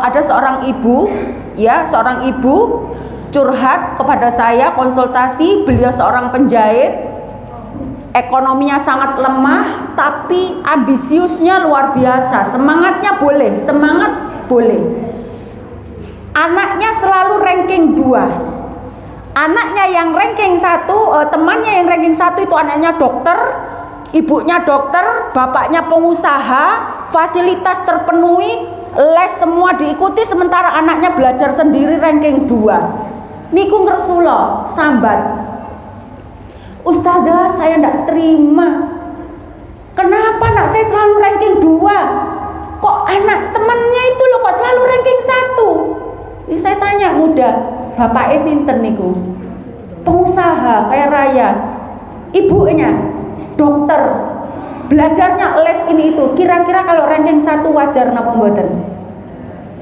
ada seorang ibu, ya, seorang ibu curhat kepada saya, konsultasi. Beliau seorang penjahit, ekonominya sangat lemah, tapi ambisiusnya luar biasa. Semangatnya boleh, semangat boleh. Anaknya selalu ranking 2. Anaknya yang ranking 1, temannya yang ranking 1 itu anaknya dokter, ibunya dokter, bapaknya pengusaha, fasilitas terpenuhi, les semua diikuti, sementara anaknya belajar sendiri ranking 2. Niku ngersulo sambat, Ustazah saya tidak terima. Kenapa anak saya selalu ranking 2? Kok anak temannya itu loh kok selalu ranking 1? Jadi saya tanya, muda, bapaknya sinten niku? Pengusaha kaya raya. Ibunya dokter. Belajarnya les ini itu. Kira-kira kalau ranking 1 wajar napa mboten?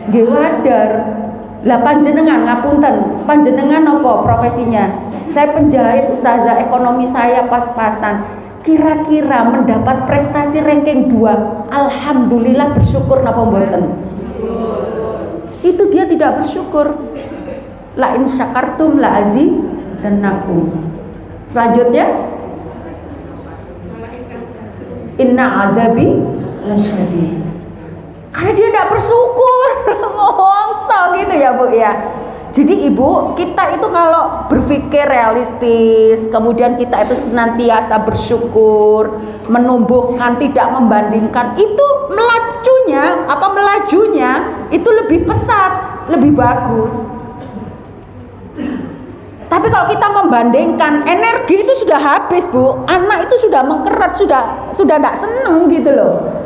Nggih wajar. Lah panjenengan ngapunten, panjenengan nopo profesinya? Saya penjahit Ustazah, ekonomi saya pas-pasan. Kira-kira mendapat prestasi ranking 2, alhamdulillah bersyukur napa mboten? Itu dia tidak bersyukur. La in syakartum la azidannakum. Selanjutnya, inna azabi lasyadid. Karena dia tidak bersyukur, ngomongso gitu ya Bu ya. Jadi ibu, kita itu kalau berpikir realistis, kemudian kita itu senantiasa bersyukur, menumbuhkan, tidak membandingkan, itu melajunya itu lebih pesat, lebih bagus. Tapi kalau kita membandingkan, energi itu sudah habis Bu, anak itu sudah mengkerat, sudah tidak seneng gitu loh.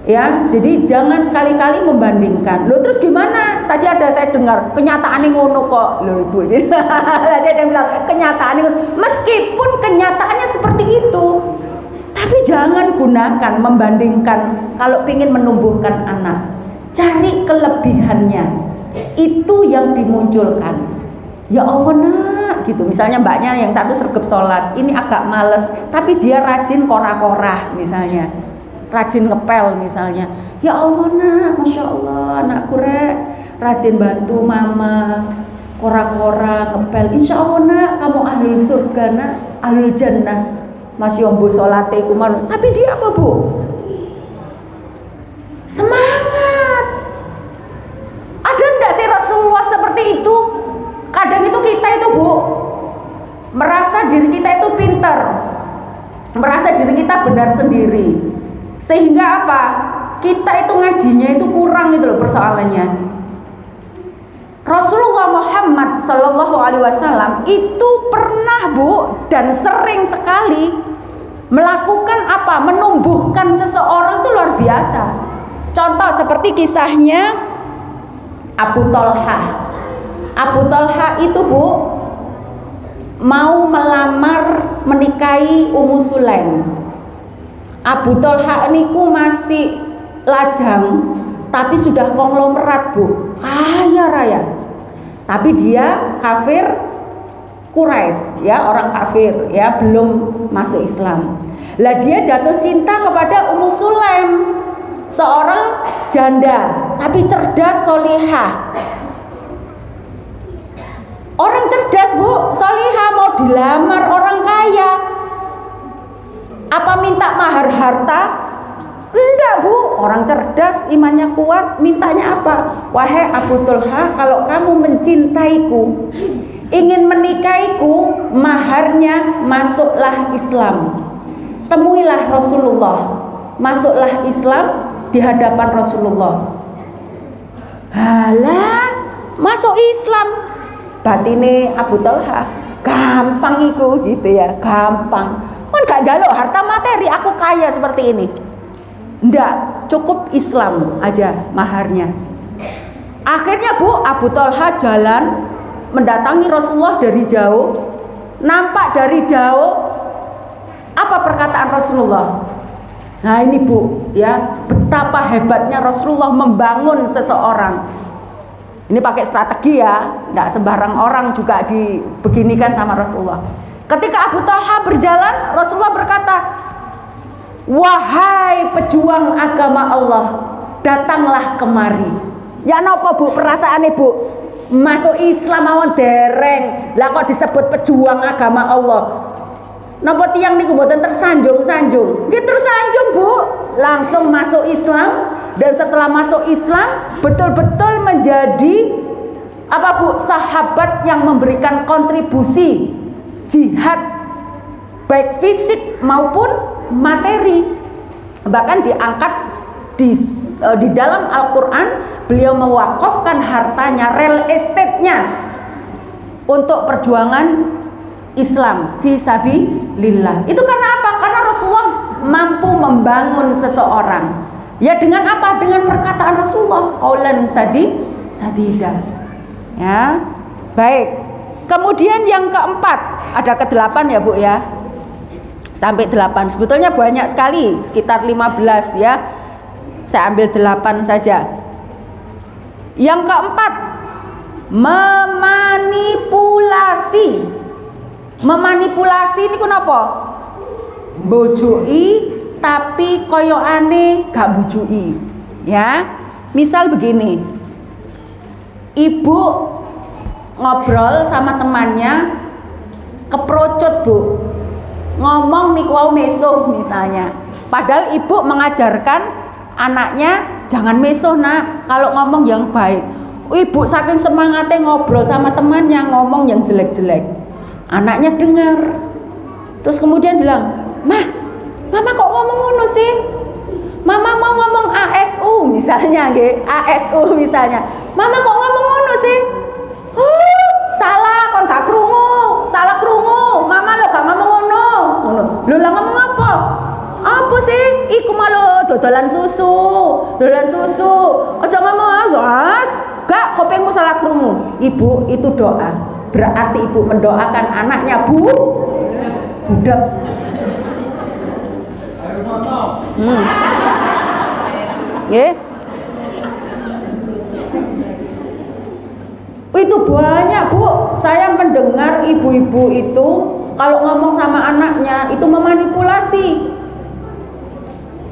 Ya, jadi jangan sekali-kali membandingkan. Loh terus gimana? Tadi ada saya dengar kenyataan ngono kok. Loh Ibu. Tadi ada yang bilang kenyataan ngono. Meskipun kenyataannya seperti itu, tapi jangan gunakan membandingkan kalau ingin menumbuhkan anak. Cari kelebihannya. Itu yang dimunculkan. Ya Allah nak, gitu. Misalnya mbaknya yang satu sergap sholat, ini agak males, tapi dia rajin korah-korah misalnya. rajin ngepel misalnya. Ya Allah nak, Masya Allah anakku rek rajin bantu mama kora-kora ngepel. Insya Allah nak kamu ahlul surga nak, ahlul jannah. Masih ombo sholate kumar. Tapi dia apa bu? Semangat. Ada enggak sih Rasulullah seperti itu? Kadang itu kita itu bu merasa diri kita itu pintar, merasa diri kita benar sendiri, sehingga apa? Kita itu ngajinya itu kurang itu loh persoalannya. Rasulullah Muhammad Sallallahu Alaihi Wasallam itu pernah bu dan sering sekali melakukan apa? Menumbuhkan seseorang itu luar biasa. Contoh seperti kisahnya Abu Thalha. Abu Thalha itu bu mau melamar menikahi Ummu Sulaim. Abu Thalha niku masih lajang tapi sudah konglomerat bu, kaya raya. Tapi dia kafir Quraisy, ya orang kafir, ya belum masuk Islam. Lah dia jatuh cinta kepada Ummu Sulaim, seorang janda tapi cerdas solihah. Orang cerdas bu, solihah mau dilamar orang kaya. Apa minta mahar harta? Enggak bu, orang cerdas imannya kuat, mintanya apa? Wahai Abu Thalha, kalau kamu mencintaiku, ingin menikahiku, maharnya masuklah Islam. Temuilah Rasulullah, masuklah Islam di hadapan Rasulullah. Halah, masuk Islam. Batine Abu Thalha, gampang iku gitu ya, gampang. Kan gak jaluk harta materi, aku kaya seperti ini. Ndak, cukup Islam aja maharnya. Akhirnya bu, Abu Thalha jalan mendatangi Rasulullah dari jauh. Nampak dari jauh apa perkataan Rasulullah. Nah ini bu, ya betapa hebatnya Rasulullah membangun seseorang. Ini pakai strategi ya, nggak sembarang orang juga dibeginikan sama Rasulullah. Ketika Abu Thalha berjalan, Rasulullah berkata, wahai pejuang agama Allah, datanglah kemari. Ya napa bu perasaan ibu? Masuk Islam mawon dereng, lah kok disebut pejuang agama Allah. Napa tiang niku mboten tersanjung-sanjung? Nggih tersanjung bu, langsung masuk Islam. Dan setelah masuk Islam betul-betul menjadi apa bu? Sahabat yang memberikan kontribusi jihad baik fisik maupun materi. Bahkan diangkat di dalam Al-Quran, beliau mewakafkan hartanya, real estate-nya untuk perjuangan Islam fi sabilillah. Itu karena apa? Karena Rasulullah mampu membangun seseorang. Ya dengan apa? Dengan perkataan Rasulullah, qaulan sadida. Ya. Baik. Kemudian yang keempat, ada ke-8 ya Bu ya. Sampai 8. Sebetulnya banyak sekali, sekitar 15 ya. Saya ambil 8 saja. Yang keempat, memanipulasi. Memanipulasi ini kenapa? Bojoi tapi koyokane gak bujui. Ya. Misal begini. Ibu ngobrol sama temannya keprocut bu, ngomong niku wau mesuh misalnya, padahal ibu mengajarkan anaknya jangan mesuh nak, kalau ngomong yang baik. Ibu saking semangatnya ngobrol sama temannya ngomong yang jelek-jelek, anaknya dengar terus kemudian bilang, mama kok ngomong ngono sih, mama mau ngomong ASU misalnya, ASU misalnya, mama kok ngomong ngono sih. Salah kon gak krungu, salah krungu. Mama lo gak ngomong ngono. Ngono. Lho lah ngomong apa? Apa sih? Iku malu dodolan susu. Dodolan susu. Aja ngomong as. Gak kupingmu salah krungu. Ibu itu doa. Berarti ibu mendoakan anaknya budak. Nggih. Itu banyak bu, saya mendengar ibu-ibu itu kalau ngomong sama anaknya itu memanipulasi.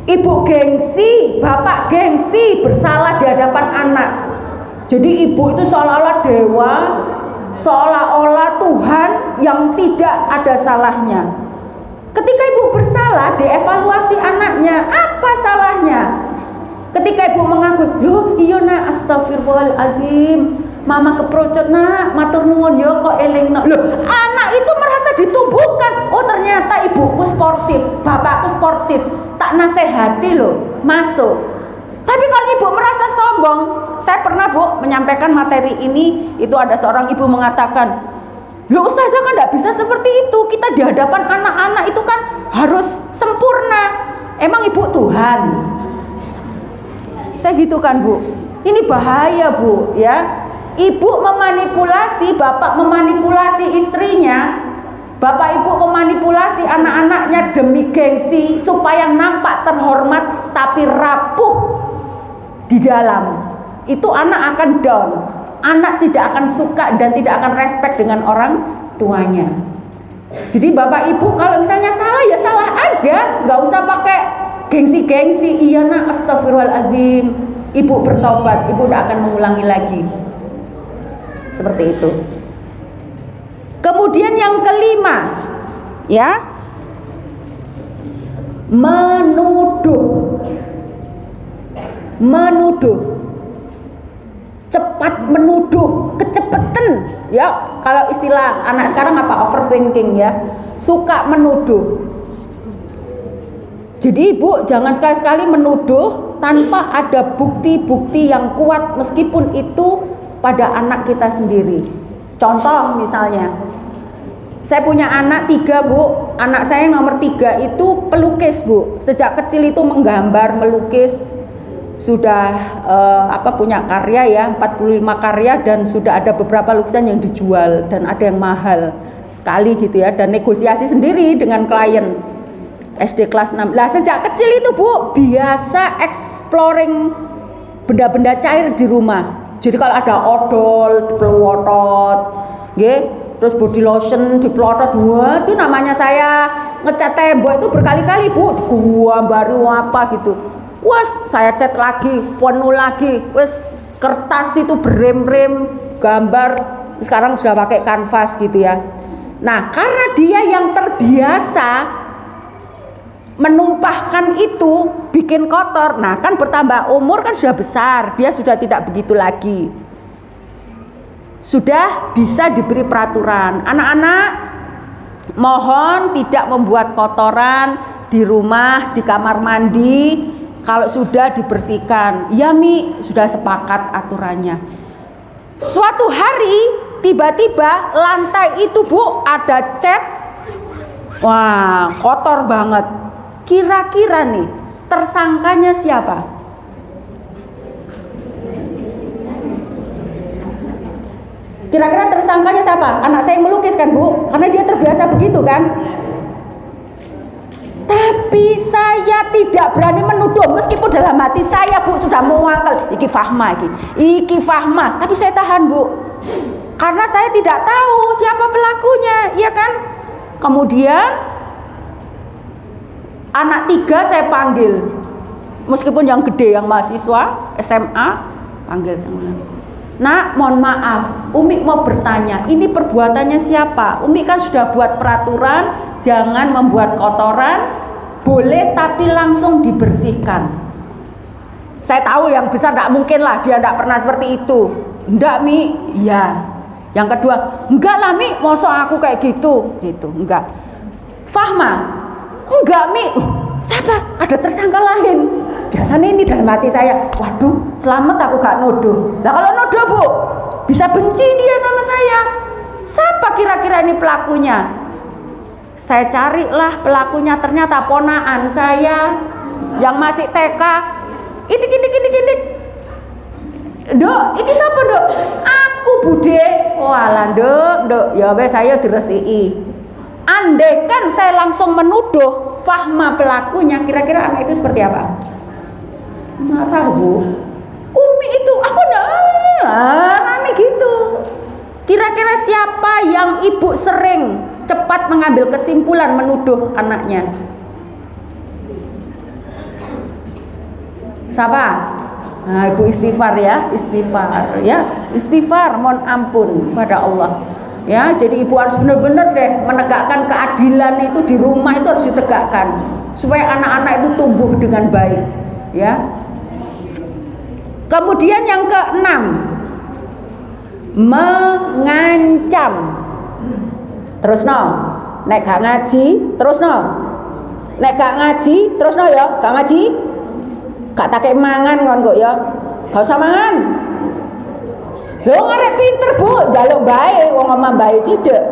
Ibu gengsi, bapak gengsi bersalah di hadapan anak. Jadi ibu itu seolah-olah dewa, seolah-olah Tuhan yang tidak ada salahnya. Ketika ibu bersalah, dievaluasi anaknya, apa salahnya? Ketika ibu mengaku, yo iya nak, astagfirullahaladzim, mama keprocot nak, matur nuwun yo kok eling nak. Loh, anak itu merasa ditumbuhkan. Oh ternyata ibuku sportif, bapakku sportif, tak nasehati loh, masuk. Tapi kalau ibu merasa sombong, saya pernah bu menyampaikan materi ini, itu ada seorang ibu mengatakan, loh ustazah kan tidak bisa seperti itu, kita di hadapan anak-anak itu kan harus sempurna. Emang ibu Tuhan? Saya gitu kan bu, ini bahaya bu ya. Ibu memanipulasi, bapak memanipulasi istrinya, bapak ibu memanipulasi anak-anaknya demi gengsi supaya nampak terhormat tapi rapuh di dalam. Itu anak akan down, anak tidak akan suka dan tidak akan respect dengan orang tuanya. Jadi bapak ibu kalau misalnya salah ya salah aja, nggak usah pakai gengsi-gengsi. Iya nak, astagfirullahaladzim, ibu bertobat, ibu tidak akan mengulangi lagi. Seperti itu. Kemudian yang kelima, ya, menuduh. Cepat menuduh, kecepatan, ya. Kalau istilah anak sekarang apa, overthinking ya, suka menuduh. Jadi ibu jangan sekali-sekali menuduh tanpa ada bukti-bukti yang kuat, meskipun itu pada anak kita sendiri. Contoh misalnya, saya punya anak 3 bu, anak saya nomor 3 itu pelukis bu, sejak kecil itu menggambar, melukis, sudah punya karya ya, 45 karya, dan sudah ada beberapa lukisan yang dijual dan ada yang mahal sekali gitu ya, dan negosiasi sendiri dengan klien. SD kelas 6. Lah sejak kecil itu bu biasa exploring benda-benda cair di rumah. Jadi kalau ada odol dipelotot, terus body lotion dipelotot, waduh namanya saya ngecat tembok itu berkali-kali bu, gua baru apa gitu. Wes saya cat lagi, penuh lagi, wes kertas itu berem-rem gambar, sekarang sudah pakai kanvas gitu ya. Nah karena dia yang terbiasa menumpahkan itu bikin kotor, nah kan bertambah umur kan sudah besar, dia sudah tidak begitu lagi, sudah bisa diberi peraturan. Anak-anak mohon tidak membuat kotoran di rumah, di kamar mandi, kalau sudah dibersihkan. Ya Mi, sudah sepakat aturannya. Suatu hari tiba-tiba lantai itu bu ada cat, wah kotor banget. Kira-kira nih tersangkanya siapa? Kira-kira tersangkanya siapa? Anak saya yang melukis kan bu, karena dia terbiasa begitu kan. Tapi saya tidak berani menuduh, meskipun dalam hati saya bu sudah mewakil, iki Fahma, tapi saya tahan bu, karena saya tidak tahu siapa pelakunya, ya kan. Kemudian anak 3 saya panggil, meskipun yang gede, yang mahasiswa SMA, panggil saya. Nak, mohon maaf, Umi mau bertanya, ini perbuatannya siapa? Umi kan sudah buat peraturan, jangan membuat kotoran, boleh tapi langsung dibersihkan. Saya tahu yang besar tidak mungkin lah, dia tidak pernah seperti itu. Enggak Mi, iya. Yang kedua, enggak lah Mi, masa aku kayak gitu, enggak. Fahma, enggak Mi, siapa? Ada tersangka lain. Biasanya ini dalam hati saya, waduh selamat aku gak nuduh. Nah kalau nuduh bu, bisa benci dia sama saya. Siapa kira-kira ini pelakunya? Saya carilah pelakunya, ternyata ponaan saya yang masih TK. Ini. Dok, ini siapa dok? Aku bude. Walah dok, ya wes saya diresiki. Andaikan saya langsung menuduh Fahma pelakunya, kira-kira anak itu seperti apa? Marah bu. Umi itu aku rame gitu. Kira-kira siapa yang ibu sering cepat mengambil kesimpulan menuduh anaknya? Siapa? Nah, ibu istighfar ya, istighfar ya, istighfar, mohon ampun pada Allah. Ya, jadi ibu harus benar-benar deh menegakkan keadilan itu di rumah, itu harus ditegakkan supaya anak-anak itu tumbuh dengan baik. Ya. Kemudian yang keenam, mengancam. Terus no, nek gak ngaji, terus no. Nek gak ngaji, terus no ya, gak ngaji. Gak take mangan kon kok ya. Gak usah mangan. Lho arek pinter, Bu, njaluk bae wong omah bae cidek.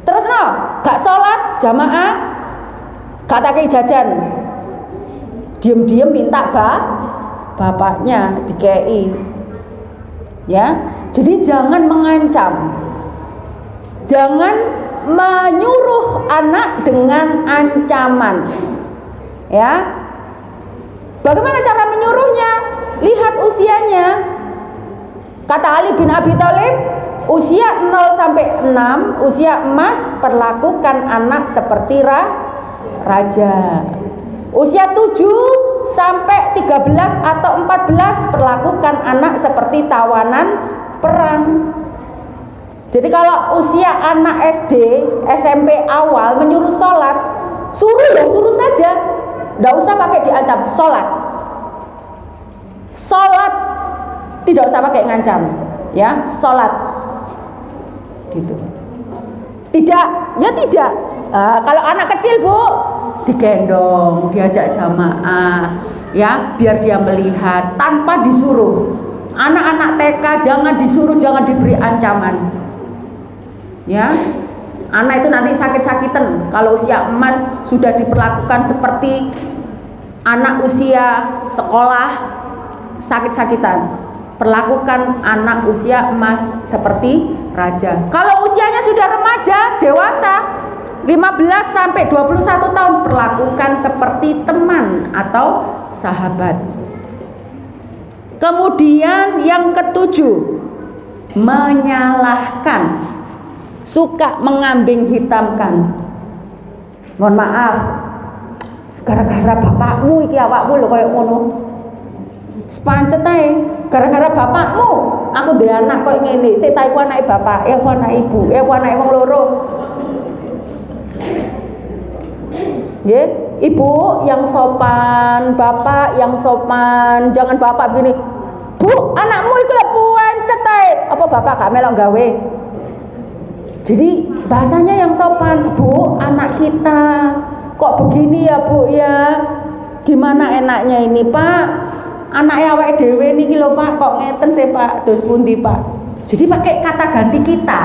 Terus no, gak sholat jamaah, gak take jajan. Diem-diem minta bapaknya dikei. Ya. Jadi jangan mengancam. Jangan menyuruh anak dengan ancaman. Ya. Bagaimana cara menyuruhnya? Lihat usianya. Kata Ali bin Abi Thalib, usia 0 sampai 6, usia emas, perlakukan anak seperti raja. Usia 7 sampai 13 atau 14, perlakukan anak seperti tawanan perang. Jadi kalau usia anak SD, SMP awal menyuruh sholat, suruh ya suruh saja. Tidak usah pakai diancam, sholat. Sholat tidak usah pakai ngancam, ya, sholat. Gitu. Tidak, ya tidak. Kalau anak kecil, Bu, digendong, diajak jamaah, ya, biar dia melihat tanpa disuruh. Anak-anak TK jangan disuruh, jangan diberi ancaman. Ya. Anak itu nanti sakit-sakitan kalau usia emas sudah diperlakukan seperti anak usia sekolah, sakit-sakitan. Perlakukan anak usia emas seperti raja. Kalau usianya sudah remaja, dewasa, 15 sampai 21 tahun, perlakukan seperti teman atau sahabat. Kemudian yang ketujuh, menyalahkan. Suka mengambing hitamkan. Mohon maaf, gara-gara bapakmu iki awakmu lho koyo ngono. Sepancet ae, gara-gara bapakmu aku duwe anak koyo ngene. Sik ta iku anake bapak, ya aku anak ibu, ya aku anake wong loro. Nggih, ibu yang sopan, bapak yang sopan. Jangan bapak begini, "Bu, anakmu iku lho pancet ae." Apa bapak gak melok gawe? Jadi bahasanya yang sopan, "Bu, anak kita kok begini ya, Bu ya. Gimana enaknya ini, Pak? Anaknya awake dhewe niki lho, Pak, kok ngeten sih, Pak? Dos pundi, Pak?" Jadi pakai kata ganti kita.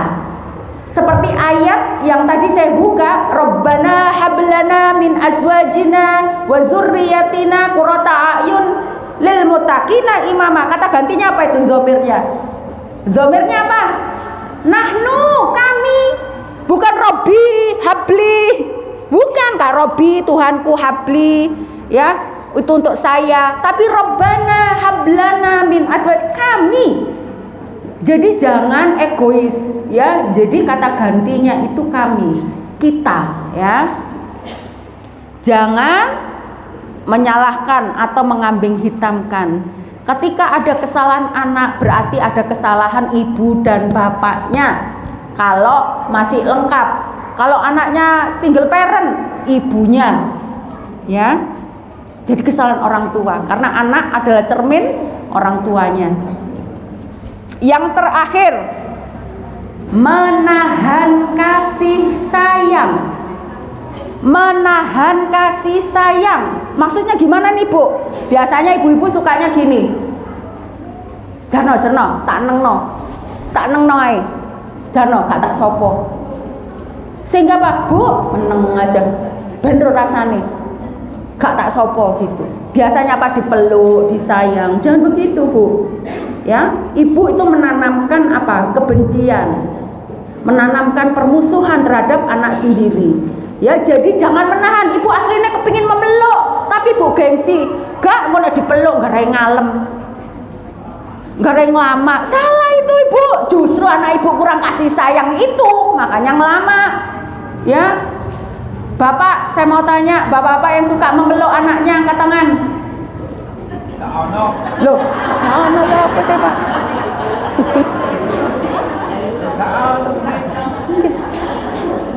Seperti ayat yang tadi saya buka, "Rabbana hablana min azwajina wa dzurriyyatina qurrata a'yun lil muttaqina imama." Kata gantinya apa itu zomirnya? Zomirnya apa? Nahnu, kami, bukan Robbi, habli, bukan Kak Robbi, Tuhanku habli, ya itu untuk saya, tapi Robbana hablana min azwaj, kami. Jadi jangan egois, ya. Jadi kata gantinya itu kami, kita, ya. Jangan menyalahkan atau mengambing hitamkan. Ketika ada kesalahan anak, berarti ada kesalahan ibu dan bapaknya. Kalau masih lengkap, kalau anaknya single parent, ibunya, ya. Jadi kesalahan orang tua, karena anak adalah cermin orang tuanya. Yang terakhir, menahan kasih sayang. Menahan kasih sayang. Maksudnya gimana nih, Bu? Biasanya ibu-ibu sukanya gini. Jarno, tak nengno ae. Jarno, gak tak sopo. Sehingga Pak, Bu, meneng aja. Bener rasane. Gak tak sopo gitu. Biasanya apa? Dipeluk, disayang. Jangan begitu, Bu. Ya, ibu itu menanamkan apa? Kebencian. Menanamkan permusuhan terhadap anak sendiri. Ya, jadi jangan menahan. Ibu aslinya kepingin memeluk, tapi Bu gengsi, gak mau dipeluk, gak ada yang ngalem, gak ada yang lama. Salah itu ibu. Justru anak ibu kurang kasih sayang itu, makanya ngelama. Ya, Bapak, saya mau tanya, bapak-bapak yang suka memeluk anaknya angkat tangan. Loh, apa sih Pak?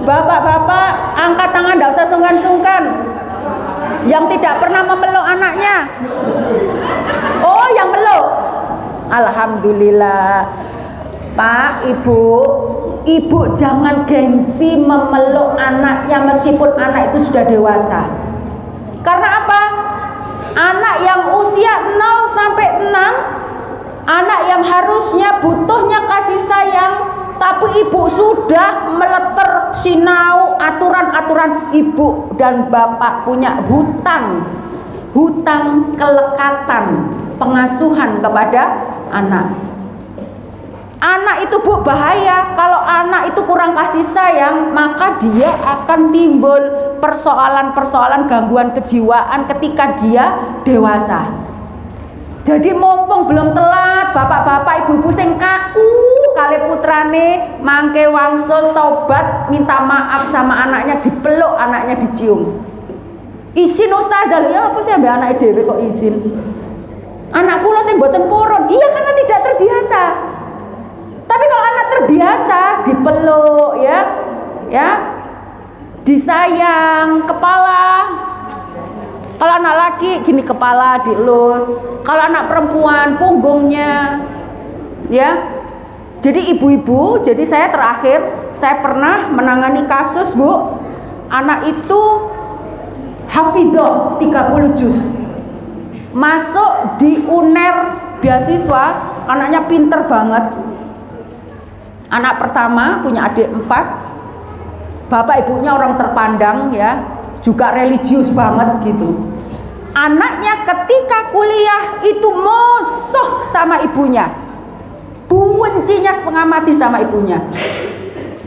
Bapak-bapak angkat tangan, tidak usah sungkan-sungkan. Yang tidak pernah memeluk anaknya. Oh, yang meluk. Alhamdulillah. Pak, Ibu jangan gengsi memeluk anaknya meskipun anak itu sudah dewasa. Karena apa? Anak yang usia 0 sampai 6, anak yang harusnya butuhnya kasih sayang, tapi ibu sudah meleter sinau aturan-aturan. Ibu dan bapak punya hutang kelekatan pengasuhan kepada anak. Anak itu Bu bahaya. Kalau anak itu kurang kasih sayang, maka dia akan timbul persoalan-persoalan gangguan kejiwaan ketika dia dewasa. Jadi mumpung belum telat, bapak-bapak, ibu-ibu sing kaku kali putrane mangke wangsul tobat, minta maaf sama anaknya, dipeluk, anaknya dicium. Izin ustazah, ya apa sih ambek anak dhewe kok izin? Anakku lho sing mboten purun. Iya, karena tidak terbiasa. Tapi kalau anak terbiasa dipeluk ya, disayang, kepala. Kalau anak laki gini kepala dielus, kalau anak perempuan punggungnya, ya. Jadi ibu-ibu, jadi saya pernah menangani kasus Bu, anak itu hafidhoh 30 juz, masuk di UNER beasiswa, anaknya pinter banget. Anak pertama punya adik 4, bapak ibunya orang terpandang ya, juga religius banget gitu. Anaknya ketika kuliah itu musuh sama ibunya, bencinya setengah mati sama ibunya.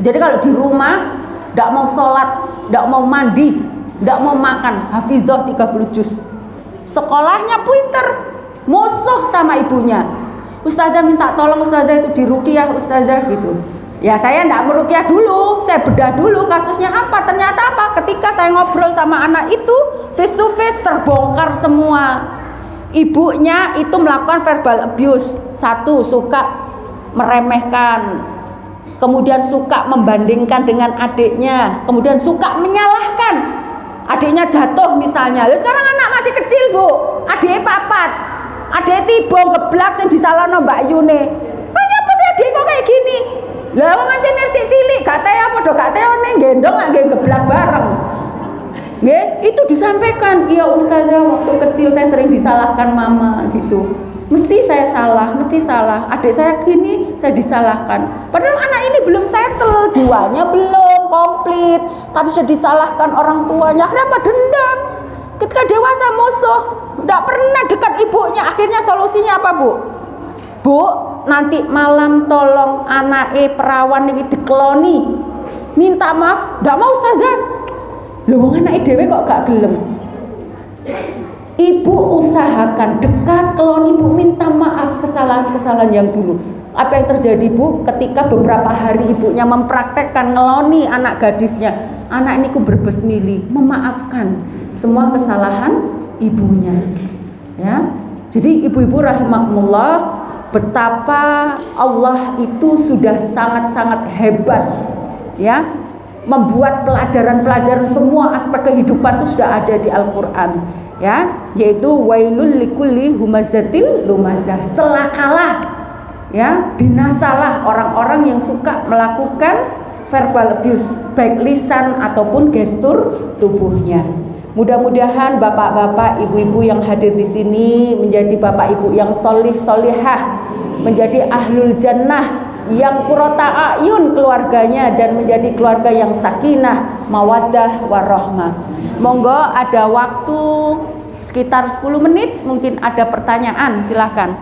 Jadi kalau di rumah tidak mau sholat, tidak mau mandi, tidak mau makan, hafizah 30 juz. Sekolahnya pinter, musuh sama ibunya. Ustazah minta tolong ustazah itu diruqyah ustazah gitu. Ya saya tidak meruqyah dulu, saya bedah dulu kasusnya apa. Ternyata apa? Ketika saya ngobrol sama anak itu face to face terbongkar semua. Ibunya itu melakukan verbal abuse. Satu, suka meremehkan, kemudian suka membandingkan dengan adiknya, kemudian suka menyalahkan. Adiknya jatuh misalnya. Lalu sekarang anak masih kecil Bu, adiknya papat, adiknya tiba geblak yang disalahkan Mbak Yune. Hanya apa sih adik kok kayak gini? Lah wong aja nersik cilik, gak tau apa do gak tau ning gendong lak nggih geblak bareng. Nggih, itu disampaikan. Iya ustazah, waktu kecil saya sering disalahkan mama gitu. Mesti saya salah, mesti salah. Adik saya gini, saya disalahkan. Padahal anak ini belum settle, jiwanya belum komplit, tapi sudah disalahkan orang tuanya. Kenapa dendam? Ketika dewasa musuh, tidak pernah dekat ibunya. Akhirnya solusinya apa Bu? Bu, nanti malam tolong anake perawan ini dikeloni, minta maaf. Tidak mau ustazah. Lho wong anake dhewe kok gak gelem. Ibu usahakan dekat, keloni Bu, minta maaf kesalahan-kesalahan yang dulu. Apa yang terjadi Bu? Ketika beberapa hari ibunya mempraktekkan ngeloni anak gadisnya, anak ini ku berbesmili memaafkan semua kesalahan ibunya. Ya, jadi ibu-ibu rahimakumullah, betapa Allah itu sudah sangat-sangat hebat, ya, membuat pelajaran-pelajaran semua aspek kehidupan itu sudah ada di Al-Quran, ya, yaitu wailul likulli humazatil lumazah, celakalah, ya, binasalah orang-orang yang suka melakukan verbal abuse, baik lisan ataupun gestur tubuhnya. Mudah-mudahan bapak-bapak, ibu-ibu yang hadir di sini menjadi bapak ibu yang solih solihah, menjadi ahlul jannah, yang qurrata a'yun keluarganya, dan menjadi keluarga yang sakinah, mawaddah, warahmah. Monggo ada waktu sekitar 10 menit, mungkin ada pertanyaan, silahkan.